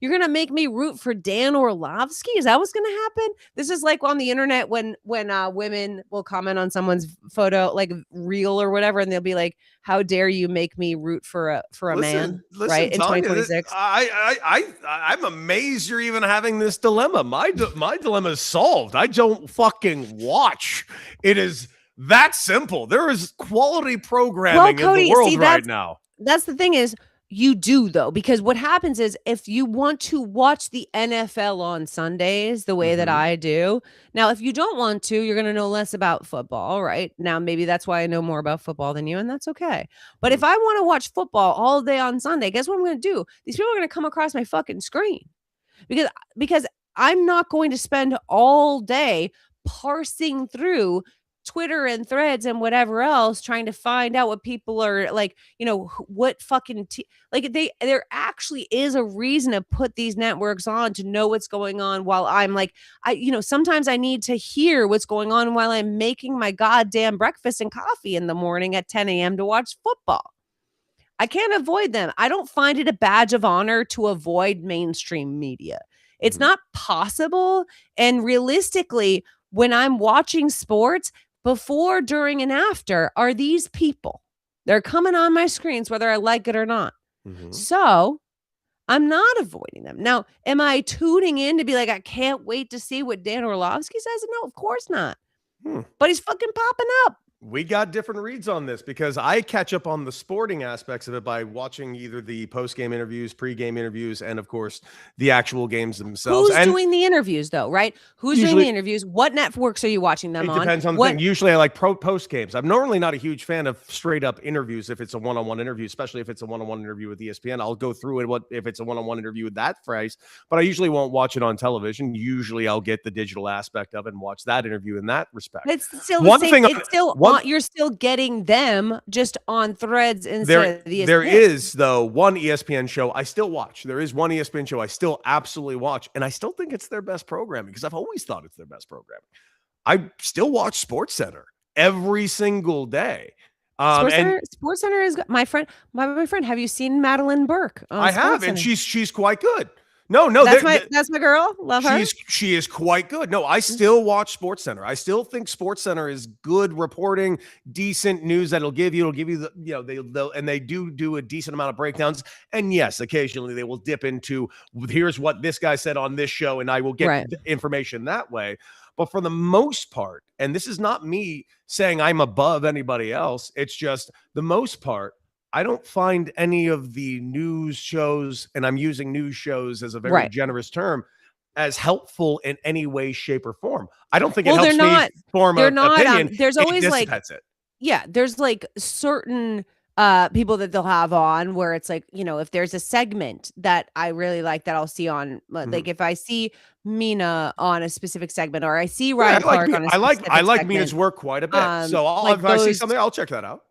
You're gonna make me root for Dan Orlovsky? Is that what's gonna happen? This is like on the internet when women will comment on someone's photo, like reel or whatever, and they'll be like, "How dare you make me root for a man?" Right, in 2026. I'm amazed you're even having this dilemma. My dilemma is solved. I don't fucking watch. It is that simple. There is quality programming in the world right now. That's the thing is. You do, though, because what happens is if you want to watch the NFL on Sundays the way that I do, now, if you don't want to, you're going to know less about football, right? Now, maybe that's why I know more about football than you, and that's okay. But if I want to watch football all day on Sunday, guess what I'm going to do? These people are going to come across my fucking screen because I'm not going to spend all day parsing through Twitter and Threads and whatever else trying to find out what people are like, what fucking like there actually is a reason to put these networks on to know what's going on while I'm like, sometimes I need to hear what's going on while I'm making my goddamn breakfast and coffee in the morning at 10 a.m. to watch football. I can't avoid them. I don't find it a badge of honor to avoid mainstream media. It's not possible. And realistically, when I'm watching sports, before, during, and after are these people. They're coming on my screens, whether I like it or not. So I'm not avoiding them. Now, am I tuning in to be like, I can't wait to see what Dan Orlovsky says? No, of course not. But he's fucking popping up. We got different reads on this because I catch up on the sporting aspects of it by watching either the post-game interviews, pre-game interviews, and of course the actual games themselves. Who's doing the interviews though, right? Who's doing the interviews? What networks are you watching them on? It depends on the thing. Usually I like post games. I'm normally not a huge fan of straight up interviews if it's a one-on-one interview, especially if it's a one-on-one interview with ESPN. I'll go through it if it's a one-on-one interview with that phrase, but I usually won't watch it on television. Usually I'll get the digital aspect of it and watch that interview in that respect. It's still the same. It's still you're still getting them just on Threads instead of the ESPN. There is, though, one ESPN show I still watch. There is one ESPN show I still absolutely watch, and I still think it's their best programming because I've always thought it's their best programming. I still watch SportsCenter every single day. SportsCenter is my friend. My friend. Have you seen Madeline Burke? I have, and she's quite good. No, that's my girl. Love her. She is quite good. No, I still watch SportsCenter. I still think SportsCenter is good reporting, decent news that'll give you the, they do a decent amount of breakdowns. And yes, occasionally they will dip into here's what this guy said on this show, and I will get information that way. But for the most part, and this is not me saying I'm above anybody else, it's just the most part. I don't find any of the news shows, and I'm using news shows as a very generous term, as helpful in any way, shape, or form. I don't think it helps me form an opinion. There's always there's like certain people that they'll have on where it's like, if there's a segment that I really like that I'll see on, like if I see Mina on a specific segment or I see Ryan Clark on a specific segment. I like Mina's work quite a bit. So if I see something, I'll check that out.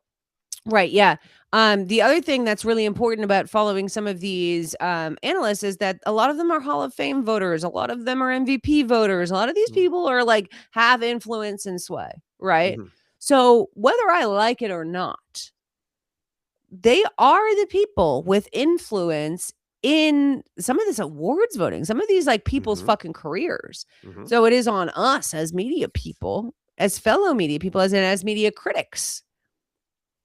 Right. Yeah. The other thing that's really important about following some of these analysts is that a lot of them are Hall of Fame voters. A lot of them are MVP voters. A lot of these people are like have influence and sway. Right. Mm-hmm. So whether I like it or not, they are the people with influence in some of this awards voting, some of these like people's Mm-hmm. fucking careers. Mm-hmm. So it is on us as media people, as fellow media people, as media critics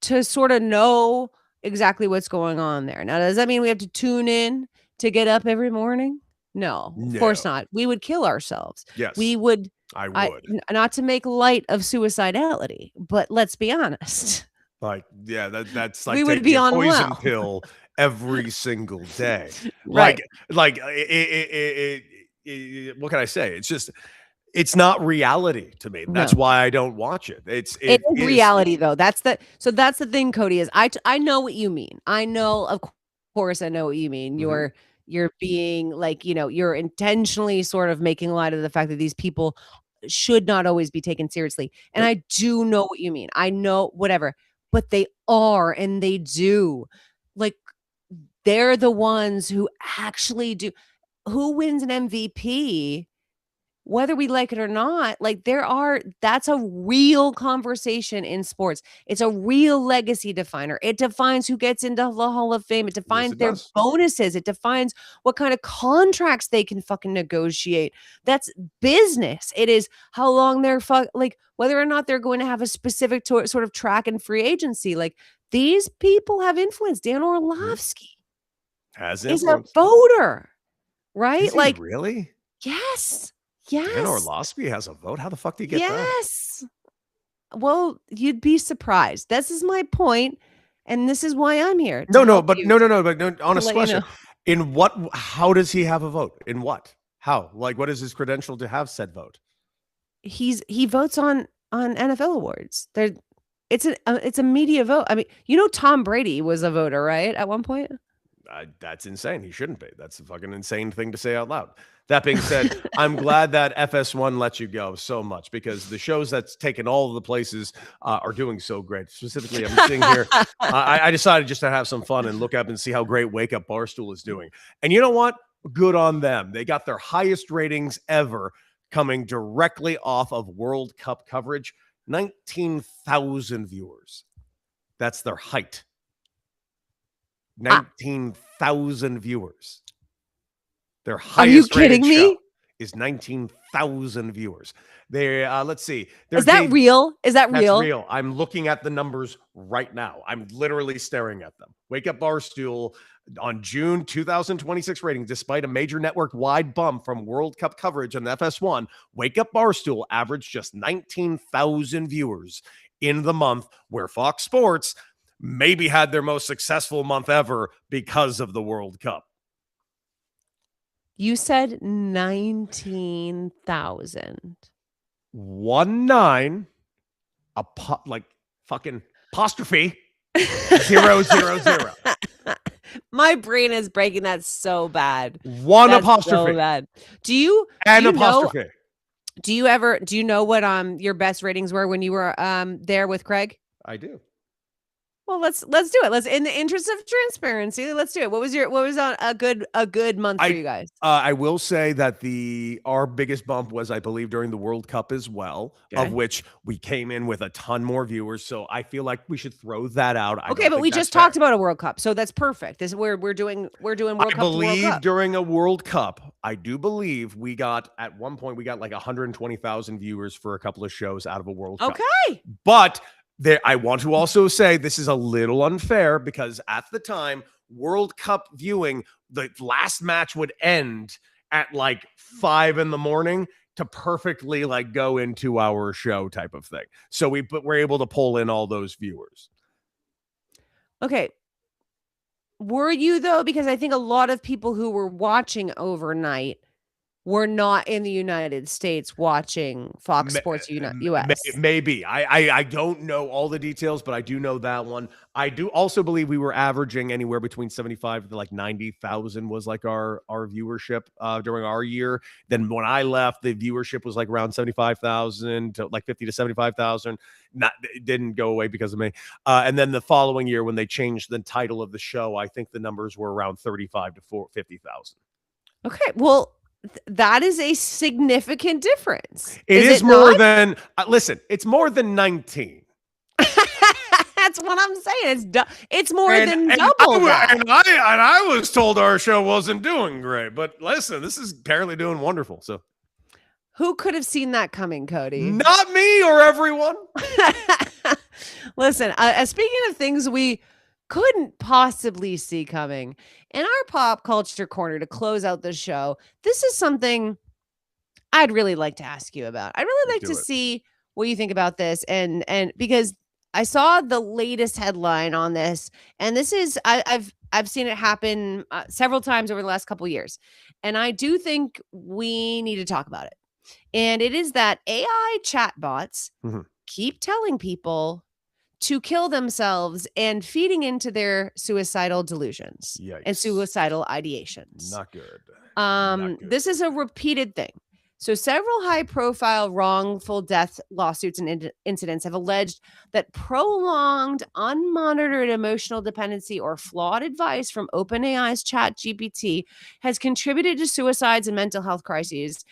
to sort of know exactly what's going on there. Now, does that mean we have to tune in to get up every morning? No, of course No. not. We would kill ourselves. We Yes, would, I would. not to make light of suicidality, but let's be honest. Like, yeah, that's like We would taking be a unwell. poison pill every single day. Right. Like what can I say? It's not reality to me. That's No. why I don't watch it. It It is is. reality though. That's the thing, Cody, is I know what you mean. I know, of course I know what you mean. Mhm. You're being like, you're intentionally sort of making light of the fact that these people should not always be taken seriously. And Nope. I do know what you mean. I know whatever, but they are and they do. Like they're the ones who actually do. Who wins an MVP? Whether we like it or not, like that's a real conversation in sports. It's a real legacy definer. It defines who gets into the Hall of Fame. It Yes, defines it their does. bonuses. It defines what kind of contracts they can fucking negotiate. That's business. It is how long they're like whether or not they're going to have a specific sort of track and free agency. Like these people have influence. Dan Mhm. Orlovsky Has is a influence. voter, right? Is he Like, really? yes. Dan Yes. Orlovsky has a vote? How the fuck do you get that? Yes. Well, you'd be surprised. This is my point, and this is why I'm here to No, no, help but you, no, but no, to honest let you know. question. How does he have a vote? In what? How? Like, what is his credential to have said vote? He votes on NFL awards. It's a media vote. I mean, Tom Brady was a voter, right? At one point. That's insane. He shouldn't be. That's a fucking insane thing to say out loud. That being said, I'm glad that FS1 lets you go so much because the shows that's taken all of the places are doing so great. Specifically, I'm sitting here. I decided just to have some fun and look up and see how great Wake Up Barstool is doing. And you know what? Good on them. They got their highest ratings ever coming directly off of World Cup coverage. 19,000 viewers. That's their height. 19,000 viewers. Their highest rated show is 19,000 viewers. They let's see. Is that real? Is that real? That's real. I'm looking at the numbers right now. I'm literally staring at them. Wake Up Barstool on June 2026 rating, despite a major network-wide bump from World Cup coverage on FS1, Wake Up Barstool averaged just 19,000 viewers in the month, where Fox Sports maybe had their most successful month ever because of the World Cup. You said 19,000. 19 like fucking apostrophe 000. My brain is breaking that so bad. One That's apostrophe. so bad. Do you apostrophe. Do you know what your best ratings were when you were there with Craig? I do. Well, let's do it. Let's, in the interest of transparency, let's do it. What was on a good month for you guys? I will say that our biggest bump was, I believe, during the World Cup as well, of which we came in with a ton more viewers. So I feel like we should throw that out. Okay, but we just talked about a World Cup, so that's perfect. This is where we're doing World Cup. I believe during a World Cup, I do believe at one point we got like 120,000 viewers for a couple of shows out of a World Cup. Okay, but I want to also say this is a little unfair because at the time, World Cup viewing, the last match would end at like 5 a.m. to perfectly like go into our show type of thing. So we're able to pull in all those viewers. Okay. Were you though? Because I think a lot of people who were watching overnight were not in the United States watching Fox Sports US. Maybe. I don't know all the details, but I do know that one. I do also believe we were averaging anywhere between 75 to like 90,000 was like our viewership during our year. Then when I left, the viewership was like around 75,000 to like 50 to 75,000. It didn't go away because of me. And then the following year, when they changed the title of the show, I think the numbers were around 35 to 50,000. Okay, well, that is a significant difference. Is it more than listen, it's more than 19. That's what I'm saying. It's more than double that. And I was told our show wasn't doing great, but listen, this is apparently doing wonderful. So who could have seen that coming, Cody? Not me or everyone. Listen, speaking of things we couldn't possibly see coming, in our pop culture corner to close out the show, this is something I'd really like to ask you about. I'd really like to see what you think about this, and because I saw the latest headline on this, and this is I've seen it happen several times over the last couple of years, and I do think we need to talk about it. And it is that AI chatbots keep telling people to kill themselves and feeding into their suicidal delusions and suicidal ideations. Not good. This is a repeated thing. So several high-profile wrongful death lawsuits and incidents have alleged that prolonged, unmonitored emotional dependency or flawed advice from OpenAI's ChatGPT has contributed to suicides and mental health crises.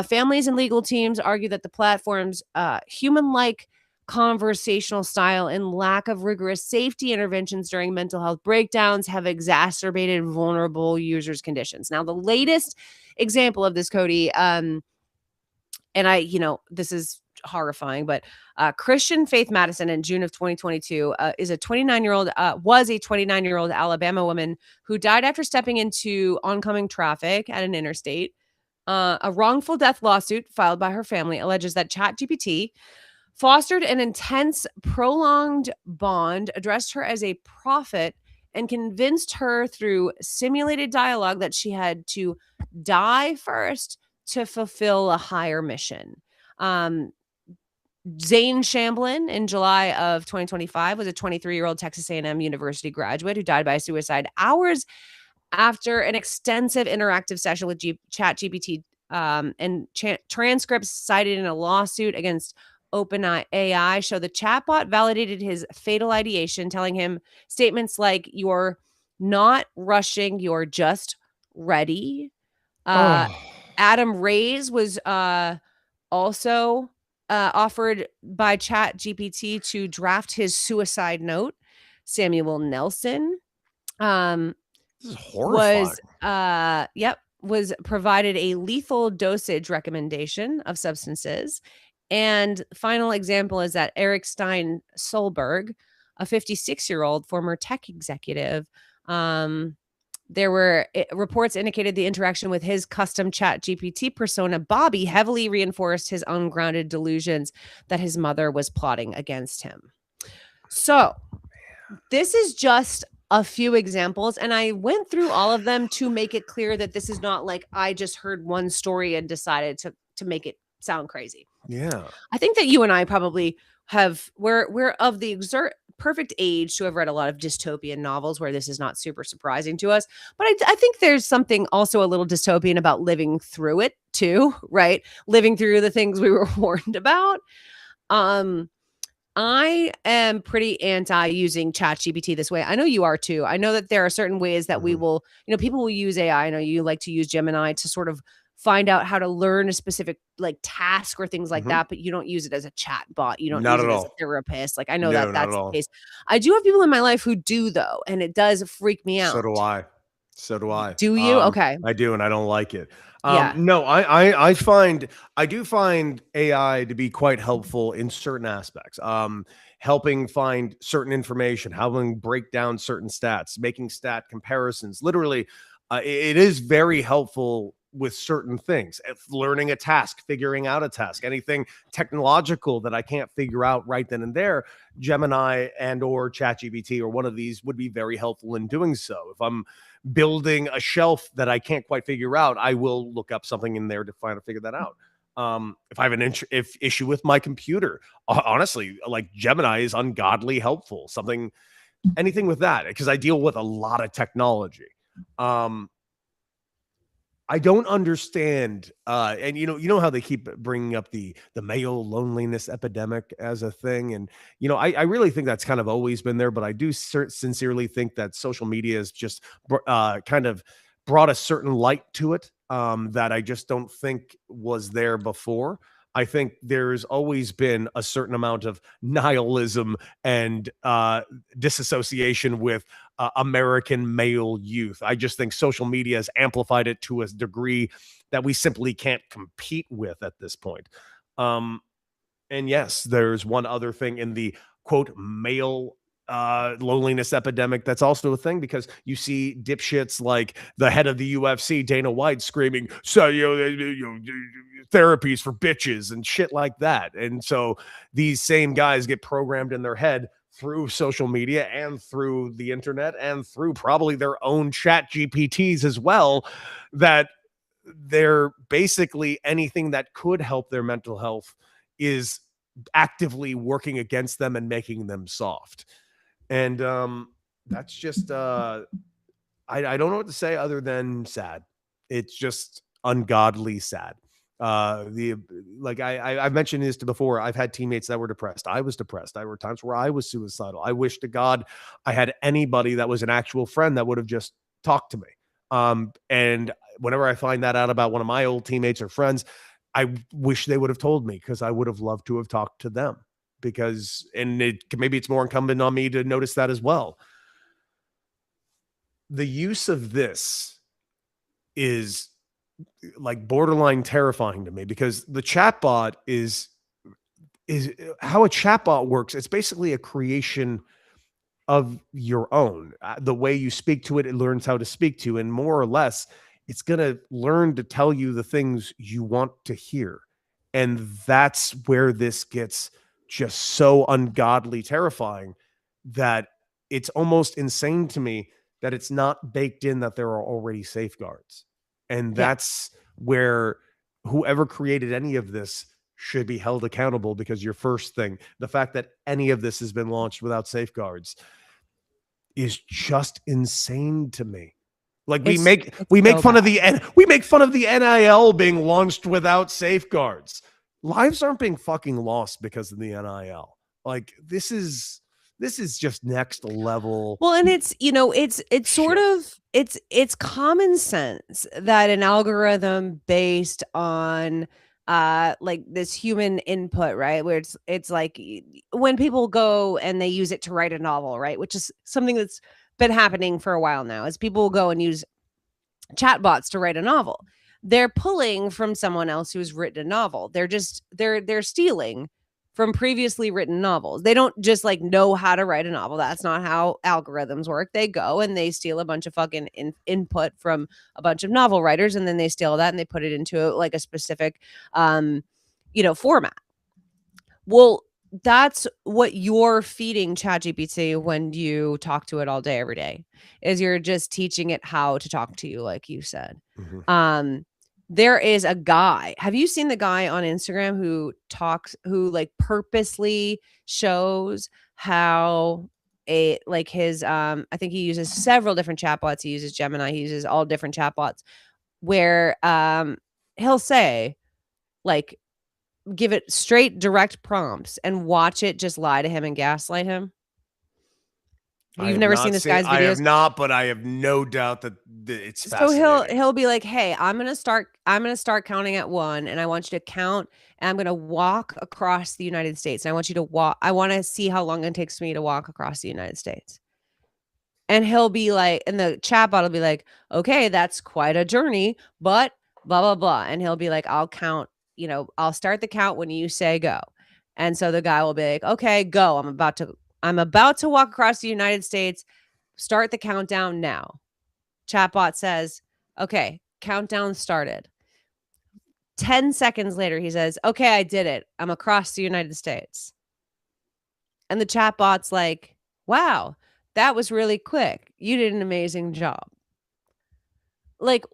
Families and legal teams argue that the platform's human-like conversational style and lack of rigorous safety interventions during mental health breakdowns have exacerbated vulnerable users' conditions. Now, the latest example of this, Cody, and this is horrifying, but Christian Faith Madison in June of 2022 was a 29-year-old Alabama woman who died after stepping into oncoming traffic at an interstate. A wrongful death lawsuit filed by her family alleges that ChatGPT fostered an intense, prolonged bond, addressed her as a prophet, and convinced her through simulated dialogue that she had to die first to fulfill a higher mission. Zane Shamblin in July of 2025 was a 23-year-old Texas A&M University graduate who died by suicide hours after an extensive interactive session with ChatGPT and transcripts cited in a lawsuit against OpenAI show the chatbot validated his fatal ideation, telling him statements like, "You're not rushing, you're just ready." Adam Reyes was also offered by ChatGPT to draft his suicide note. Samuel Nelson this is horrifying. was provided a lethal dosage recommendation of substances. And final example is that Eric Stein Solberg, a 56-year-old former tech executive, there were reports indicated the interaction with his custom ChatGPT persona, Bobby, heavily reinforced his ungrounded delusions that his mother was plotting against him. So this is just a few examples, and I went through all of them to make it clear that this is not like I just heard one story and decided to make it sound crazy. Yeah. I think that you and I probably we're of the perfect age to have read a lot of dystopian novels where this is not super surprising to us. But I think there's something also a little dystopian about living through it too, right? Living through the things we were warned about. I am pretty anti using ChatGPT this way. I know you are too. I know that there are certain ways that we will, people will use AI. I know you like to use Gemini to sort of find out how to learn a specific like task or things like that, but you don't use it as a chat bot. You don't use it as a therapist. Like I know that that's the case. I do have people in my life who do though, and it does freak me out. So do I. Do you? Okay. I do, and I don't like it. Yeah. No, I do find AI to be quite helpful in certain aspects. Helping find certain information, helping break down certain stats, making stat comparisons. Literally, it is very helpful with certain things, learning a task, figuring out a task, anything technological that I can't figure out right then and there. Gemini and or ChatGPT or one of these would be very helpful in doing so. If I'm building a shelf that I can't quite figure out, I will look up something in there to figure that out. If I have an issue with my computer, honestly, like Gemini is ungodly helpful. Anything with that, because I deal with a lot of technology. I don't understand, and you know how they keep bringing up the male loneliness epidemic as a thing, and I really think that's kind of always been there, but I do sincerely think that social media has just kind of brought a certain light to it that I just don't think was there before. I think there's always been a certain amount of nihilism and disassociation with American male youth. I just think social media has amplified it to a degree that we simply can't compete with at this point. And yes, there's one other thing in the quote male loneliness epidemic that's also a thing, because you see dipshits like the head of the UFC, Dana White, screaming, so therapies for bitches and shit like that. And so these same guys get programmed in their head through social media and through the internet and through probably their own chat GPTs as well, that they're basically anything that could help their mental health is actively working against them and making them soft. And that's just I don't know what to say other than sad. It's just ungodly sad. I've mentioned this before. I've had teammates that were depressed. I was depressed. There were times where I was suicidal. I wish to God I had anybody that was an actual friend that would have just talked to me. And whenever I find that out about one of my old teammates or friends, I wish they would have told me, because I would have loved to have talked to them. Maybe it's more incumbent on me to notice that as well. The use of this is like borderline terrifying to me, because the chatbot is how a chatbot works. It's basically a creation of your own. The way you speak to it, it learns how to speak to, and more or less, it's going to learn to tell you the things you want to hear. And that's where this gets just so ungodly terrifying, that it's almost insane to me that it's not baked in that there are already safeguards. And that's where whoever created any of this should be held accountable, because your first thing, the fact that any of this has been launched without safeguards, is just insane to me. Like we make fun of the NIL being launched without safeguards. Lives aren't being fucking lost because of the NIL. Like this is just next level. Well, and it's sort of it's common sense that an algorithm based on like this human input, right, where it's like when people go and they use it to write a novel, right, which is something that's been happening for a while now, is people will go and use chatbots to write a novel. They're pulling from someone else who's written a novel. They're stealing from previously written novels. They don't just like know how to write a novel. That's not how algorithms work. They go and they steal a bunch of fucking input from a bunch of novel writers, and then they steal that and they put it into like a specific format. Well, that's what you're feeding ChatGPT when you talk to it all day, every day, is you're just teaching it how to talk to you, like you said. Mm-hmm. There is a guy. Have you seen the guy on Instagram who like purposely shows how I think he uses several different chatbots. He uses Gemini. He uses all different chatbots where he'll say, like, give it straight direct prompts and watch it just lie to him and gaslight him. You've never seen this guy's videos? I have not, but I have no doubt that it's fascinating. So he'll be like, "Hey, I'm gonna start counting at 1, and I want you to count, and I'm gonna walk across the United States. And I want you to walk. I want to see how long it takes me to walk across the United States." And he'll be like, and the chatbot will be like, "Okay, that's quite a journey, but blah blah blah." And he'll be like, "I'll count. I'll start the count when you say go." And so the guy will be like, "Okay, go. I'm about to walk across the United States. Start the countdown now." Chatbot says, "Okay, countdown started. 10 seconds later, he says, okay, I did it. I'm across the United States. And the chatbot's like, wow, that was really quick. You did an amazing job. Like,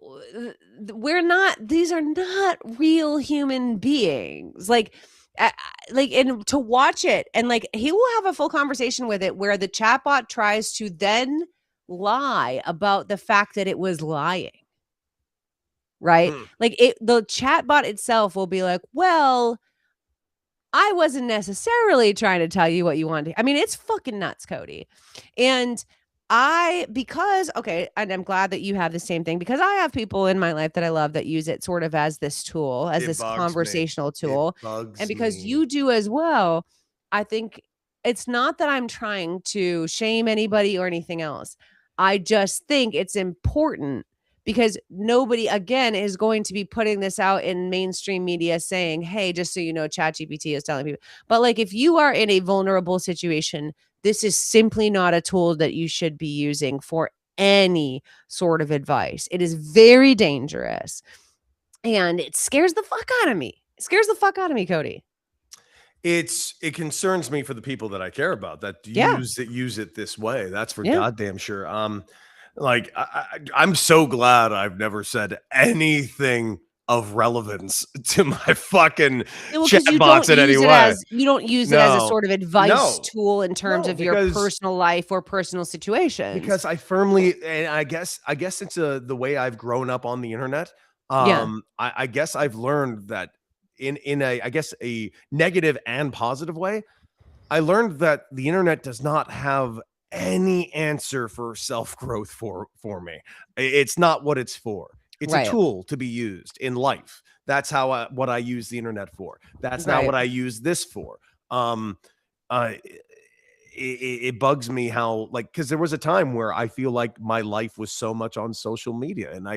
these are not real human beings. Like, and to watch it, and like, he will have a full conversation with it where the chatbot tries to then lie about the fact that it was lying. Right? Like, the chatbot itself will be like, well, I wasn't necessarily trying to tell you what you wanted. I mean, it's fucking nuts, Cody. And and I'm glad that you have the same thing, because I have people in my life that I love that use it sort of as this tool, as this conversational tool. And because you do as well, I think it's not that I'm trying to shame anybody or anything else. I just think it's important, because nobody, again, is going to be putting this out in mainstream media saying, hey, just so you know, ChatGPT is telling people. But like, if you are in a vulnerable situation, this is simply not a tool that you should be using for any sort of advice. It is very dangerous. And it scares the fuck out of me. It scares the fuck out of me, Cody. It concerns me for the people that I care about that use it this way. That's for goddamn sure. Like, I'm so glad I've never said anything of relevance to my fucking chat box in any way. You don't use it as a sort of advice tool in terms of your personal life or personal situations. Because I firmly, and I guess it's the way I've grown up on the internet. I guess I've learned that in a negative and positive way, I learned that the internet does not have any answer for self-growth for me. It's not what it's for. It's a tool to be used in life. That's how what I use the internet for. That's not what I use this for. It bugs me how, like, because there was a time where I feel like my life was so much on social media, and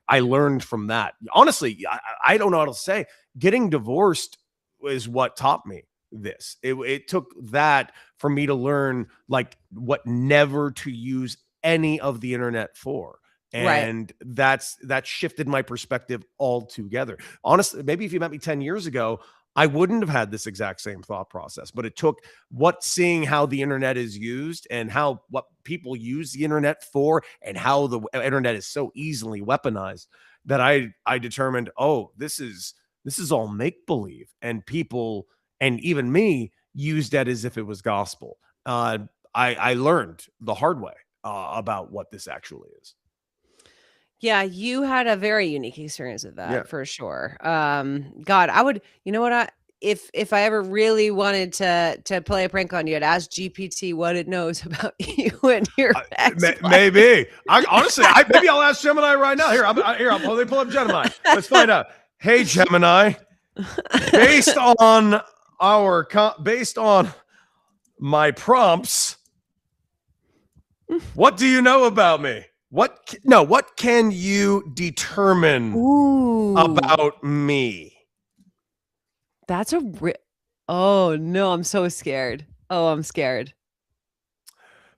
I learned from that. Honestly, I don't know how to say. Getting divorced is what taught me this. It took that for me to learn, like, what never to use any of the internet for. And that shifted my perspective altogether. Honestly, maybe if you met me 10 years ago, I wouldn't have had this exact same thought process, but it took seeing how the internet is used and what people use the internet for, and how the internet is so easily weaponized, that I determined, oh, this is all make-believe, and people, and even me, used that as if it was gospel. I learned the hard way about what this actually is. Yeah, you had a very unique experience with that, for sure. God, I would, you know what, if I ever really wanted to play a prank on you, I'd ask GPT what it knows about you and your ex-wife. Maybe. Honestly, maybe I'll ask Gemini right now. Here, let me pull up Gemini. Let's find out. Hey, Gemini, based on my prompts, what do you know about me? What can you determine about me? That's oh no, I'm so scared. Oh, I'm scared.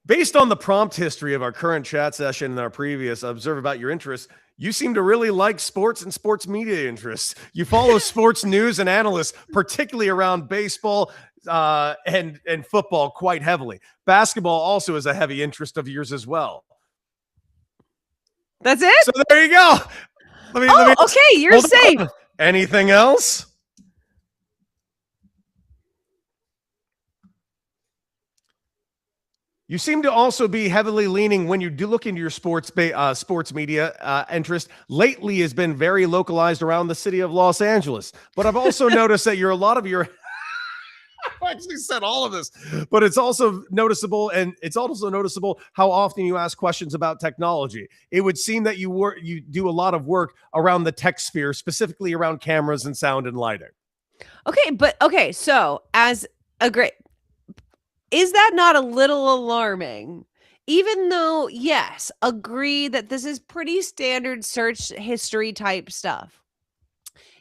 Based on the prompt history of our current chat session and our previous, observe about your interests, you seem to really like sports and sports media interests. You follow sports news and analysts, particularly around baseball and football, quite heavily. Basketball also is a heavy interest of yours as well. That's it? So there you go. Okay, you're safe. Anything else? You seem to also be heavily leaning, when you do look into your sports media interest, lately has been very localized around the city of Los Angeles. But I've also noticed that I've actually said all of this, but it's also noticeable how often you ask questions about technology. It would seem that you do a lot of work around the tech sphere, specifically around cameras and sound and lighting. Okay, so is that not a little alarming? Even though, yes, agree that this is pretty standard search history type stuff.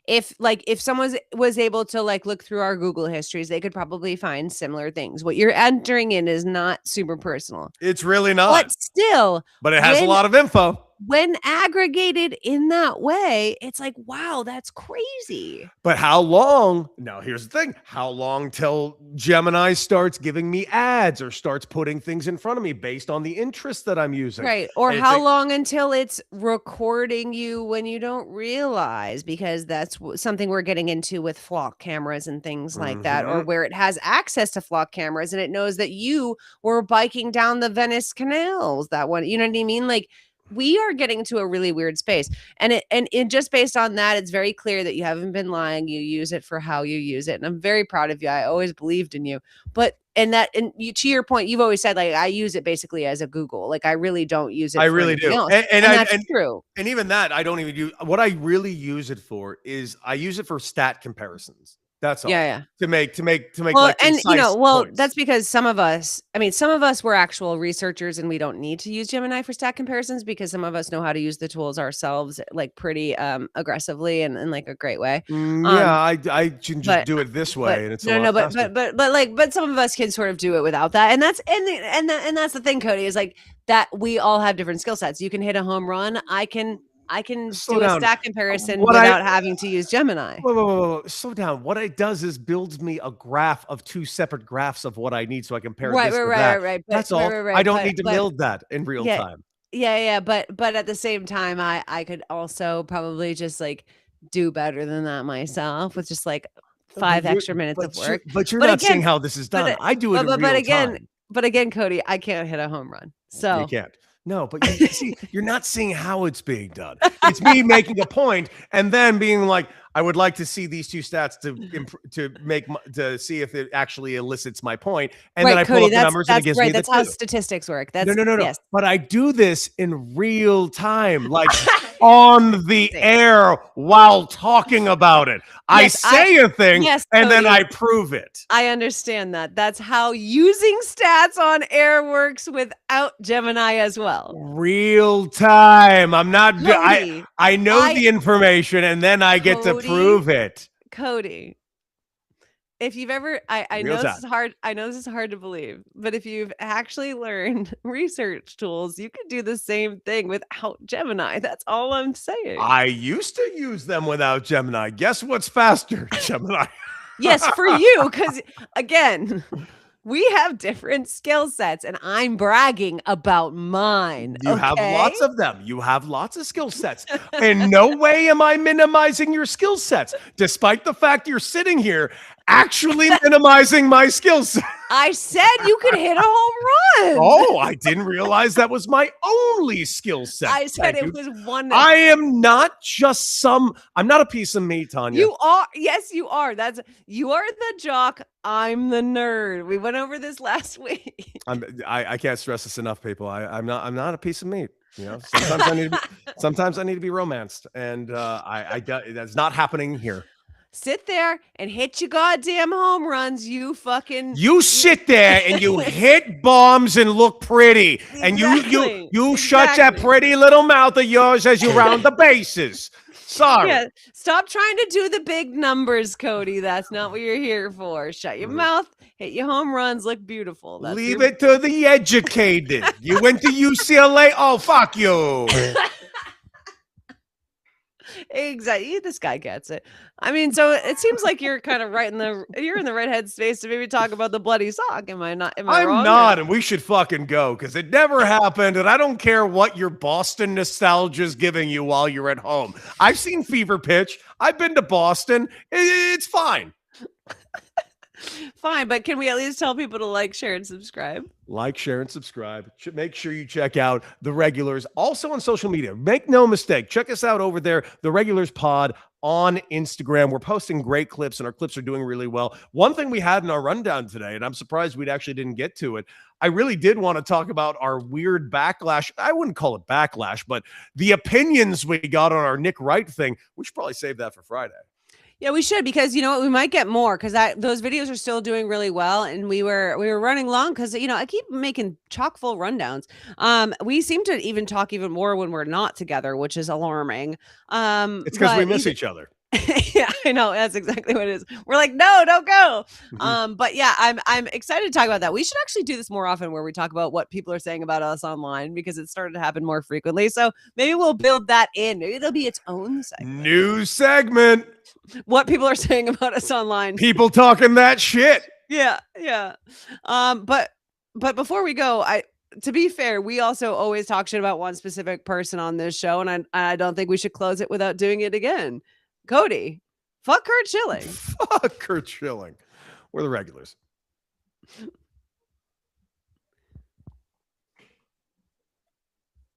If someone was able to look through our Google histories, they could probably find similar things. What you're entering in is not super personal. It's really not. But still. But it has a lot of info. when aggregated in that way, it's like, wow, that's crazy. But how long? Now, here's the thing. How long till Gemini starts giving me ads or starts putting things in front of me based on the interest that I'm using? Right. Or And how long until it's recording you when you don't realize, because that's something we're getting into with flock cameras and things like that, or where it has access to flock cameras and it knows that you were biking down the Venice canals that one. You know what I mean? Like, we are getting to a really weird space, and it just based on that, it's very clear that you haven't been lying. You use it for how you use it, and I'm very proud of you. I always believed in you, but and you, to your point, you've always said, like, I use it basically as a Google. Like, I really don't use it. I for really do, else. And that's true. And even that, I don't even do. What I really use it for is I use it for stat comparisons. That's all. Yeah. To make Well, like and points. that's because some of us were actual researchers and we don't need to use Gemini for stat comparisons because some of us know how to use the tools ourselves, like pretty aggressively and in like a great way. I can just do it this way, and it's but some of us can sort of do it without that, and that's that's the thing, Cody, is like that we all have different skill sets. You can hit a home run. I can do a stat comparison without having to use Gemini. Whoa. Slow down. What it does is builds me a graph of two separate graphs of what I need so I compare this to that. Right. That's all. I don't need to build that in real time. Yeah. But at the same time, I could also probably just like do better than that myself with just like 5 extra minutes of work. But you're not seeing how this is done. I do it in real time. But again, Cody, I can't hit a home run. So you can't. No, but you see, you're not seeing how it's being done. It's me making a point and then being like, I would like to see these two stats to see if it actually elicits my point. And then I pull up the numbers and it gives me the That's how statistics work. That's no. Yes. But I do this in real time, like on the air while talking about it. Yes, I say a thing and then I prove it. I understand that. That's how using stats on air works without Gemini as well. Real time. I'm not. I know the information and then I get to prove it. Cody, if you've ever, I know this is hard. I know this is hard to believe, but if you've actually learned research tools, you could do the same thing without Gemini. That's all I'm saying. I used to use them without Gemini. Guess what's faster, Gemini? Yes, for you, because again, we have different skill sets, and I'm bragging about mine. You have lots of them. You have lots of skill sets. In no way am I minimizing your skill sets, despite the fact you're sitting here actually minimizing my skill set. I said you could hit a home run. Oh, I didn't realize that was my only skill set. I said it was one. I am not just I'm not a piece of meat, Tanya. You are. Yes, you are. You are the jock. I'm the nerd. We went over this last week. I can't stress this enough, people. I'm not a piece of meat. You know, sometimes I need to be romanced, and that's not happening here. Sit there and hit your goddamn home runs. You sit there and you hit bombs and look pretty. Exactly. And you shut that pretty little mouth of yours as you round the bases. Sorry. Yeah, stop trying to do the big numbers, Cody. That's not what you're here for. Shut your mouth, hit your home runs, look beautiful. Leave it to the educated. You went to UCLA? Oh, fuck you. Exactly. This guy gets it. I mean, so it seems like you're kind of you're in the right headspace to maybe talk about the bloody sock. Am I not? I'm wrong? Not, and we should fucking go because it never happened. And I don't care what your Boston nostalgia is giving you while you're at home. I've seen Fever Pitch. I've been to Boston. It's fine. Fine, but can we at least tell people to like, share, and subscribe? Like, share, and subscribe. Make sure you check out The Regulars also on social media. Make no mistake. Check us out over there, The Regulars Pod on Instagram. We're posting great clips, and our clips are doing really well. One thing we had in our rundown today, and I'm surprised we actually didn't get to it, I really did want to talk about our weird backlash. I wouldn't call it backlash, but the opinions we got on our Nick Wright thing. We should probably save that for Friday. Yeah, we should, because you know what, we might get more because those videos are still doing really well, and we were running long because I keep making chock full rundowns. We seem to even talk even more when we're not together, which is alarming. It's because we miss each other. Yeah, I know. That's exactly what it is. We're like, no, don't go. But yeah, I'm excited to talk about that. We should actually do this more often where we talk about what people are saying about us online because it started to happen more frequently. So maybe we'll build that in. Maybe it'll be its own segment. New segment. What people are saying about us online. People talking that shit. Yeah. But before we go, to be fair, we also always talk shit about one specific person on this show, and I don't think we should close it without doing it again. Cody, fuck Kurt Schilling. Fuck Kurt Schilling. We're the regulars.